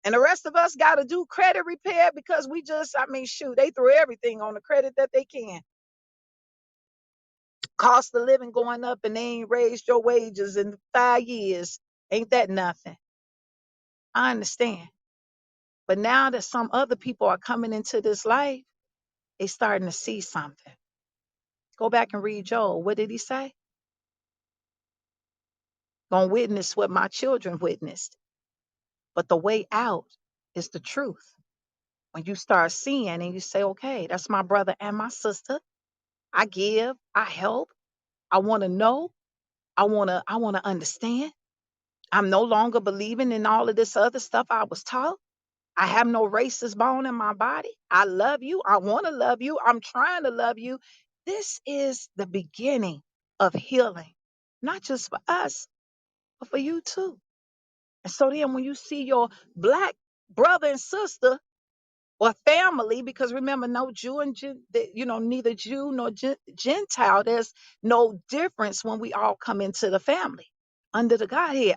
And the rest of us got to do credit repair because we just, I mean, shoot, they threw everything on the credit that they can. Cost of living going up and they ain't raised your wages in 5 years. Ain't that nothing? I understand. But now that some other people are coming into this life, they starting to see something. Go back and read Joel. What did he say? Gonna witness what my children witnessed. But the way out is the truth. When you start seeing and you say, okay, that's my brother and my sister. I give, I help, I want to know, I want to understand. I'm no longer believing in all of this other stuff I was taught. I have no racist bone in my body. I love you. I want to love you. I'm trying to love you. This is the beginning of healing, not just for us, but for you too. And so then when you see your black brother and sister or family, because remember, no Jew and neither Jew nor Gentile, there's no difference when we all come into the family under the Godhead,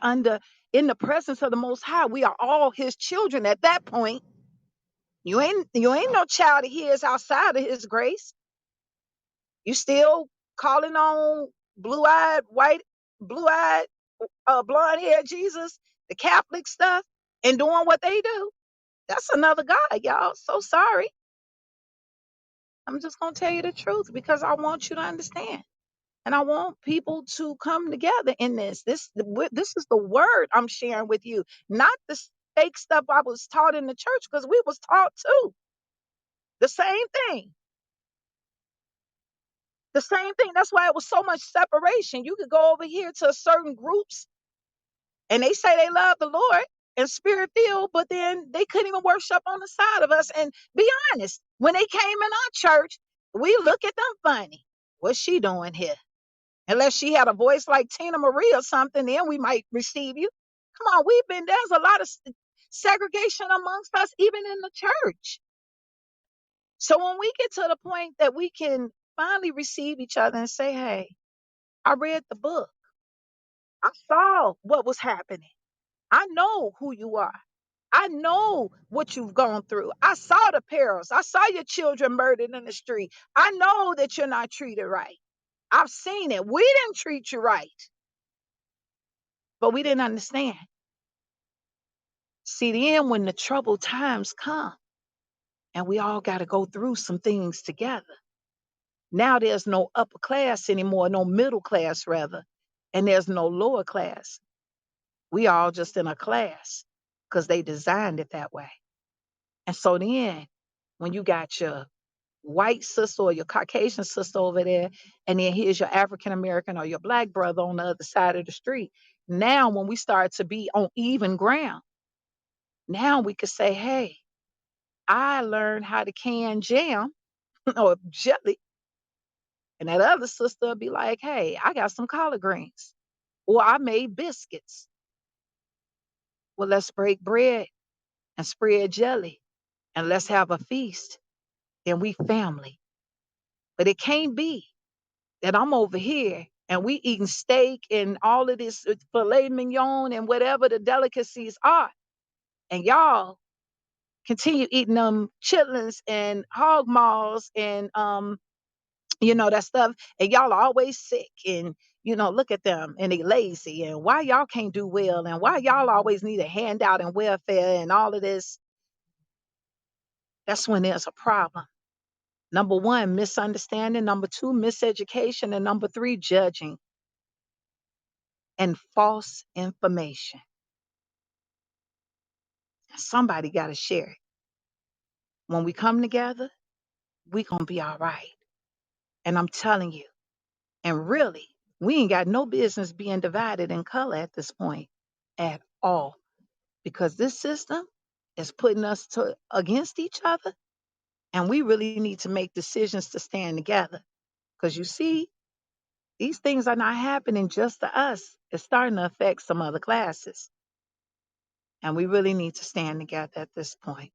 in the presence of the Most High. We are all His children at that point. You ain't no child of His outside of His grace. You still calling on blue-eyed, blonde-haired Jesus, the Catholic stuff, and doing what they do. That's another God, y'all. So sorry. I'm just going to tell you the truth because I want you to understand. And I want people to come together in this. This is the word I'm sharing with you, not the fake stuff I was taught in the church, because we was taught too. The same thing. The same thing. That's why it was so much separation. You could go over here to certain groups and they say they love the Lord and spirit filled, but then they couldn't even worship on the side of us. And be honest, when they came in our church, we look at them funny. What's she doing here? Unless she had a voice like Tina Marie or something, then we might receive you. Come on, there's a lot of segregation amongst us, even in the church. So when we get to the point that we can finally receive each other and say, hey, I read the book. I saw what was happening. I know who you are. I know what you've gone through. I saw the perils. I saw your children murdered in the street. I know that you're not treated right. I've seen it. We didn't treat you right, but we didn't understand. See, then when the troubled times come and we all got to go through some things together, now there's no upper class anymore, no middle class rather, and there's no lower class. We all just in a class because they designed it that way. And so then when you got your white sister or your Caucasian sister over there, and then here's your African American or your black brother on the other side of the street. Now, when we start to be on even ground, now we could say, hey, I learned how to can jam or jelly. And that other sister will be like, hey, I got some collard greens. Or I made biscuits. Well, let's break bread and spread jelly and let's have a feast. And we family. But it can't be that I'm over here and we eating steak and all of this filet mignon and whatever the delicacies are. And y'all continue eating them chitlins and hog maws and that stuff, and y'all are always sick, and look at them and they lazy, and why y'all can't do well, and why y'all always need a handout and welfare and all of this. That's when there's a problem. Number one, misunderstanding. Number two, miseducation. And number three, judging and false information. Somebody got to share it. When we come together, we gonna be all right. And I'm telling you, and really, we ain't got no business being divided in color at this point at all, because this system is putting us against each other, and we really need to make decisions to stand together. Because you see, these things are not happening just to us. It's starting to affect some other classes. And we really need to stand together at this point.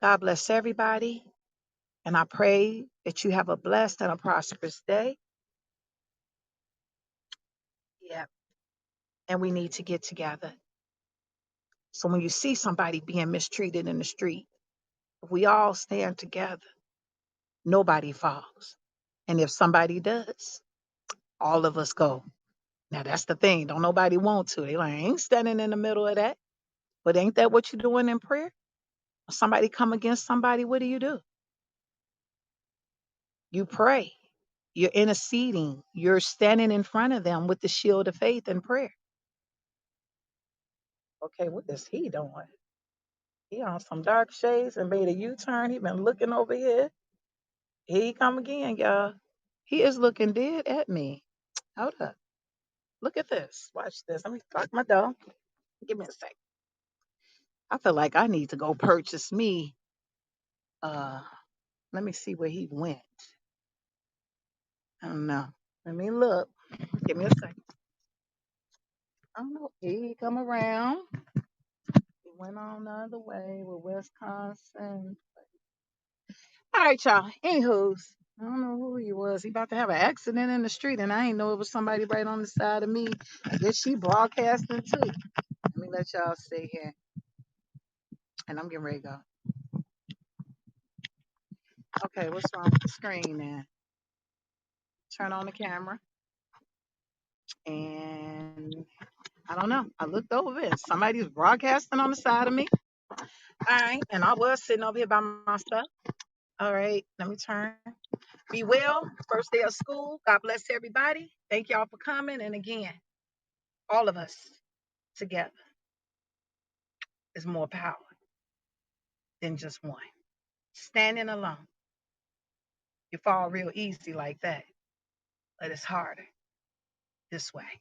God bless everybody. And I pray that you have a blessed and a prosperous day. Yeah. And we need to get together. So when you see somebody being mistreated in the street, if we all stand together, nobody falls. And if somebody does, all of us go. Now that's the thing. Don't nobody want to. They like, I ain't standing in the middle of that. But ain't that what you're doing in prayer? If somebody come against somebody, what do? You pray. You're interceding. You're standing in front of them with the shield of faith and prayer. Okay, what is he doing? He on some dark shades and made a U-turn. He been looking over here. Here he come again, y'all. He is looking dead at me. Hold up. Look at this. Watch this. Let me lock my door. Give me a sec. I feel like I need to go purchase me. Uh, Let me see where he went. I don't know. Let me look. Give me a second. I don't know. He come around. He went on the other way with Wisconsin. All right, y'all. Anywho's, I don't know who he was. He about to have an accident in the street, and I ain't know it was somebody right on the side of me. I guess she broadcasting too. Let me let y'all see here. And I'm getting ready to go. Okay, what's wrong with the screen now? Turn on the camera. And I don't know. I looked over and somebody was broadcasting on the side of me. All right. And I was sitting over here by myself. All right. Let me turn. Be well. First day of school. God bless everybody. Thank y'all for coming. And again, all of us together is more power than just one. Standing alone, you fall real easy like that, but it's harder this way.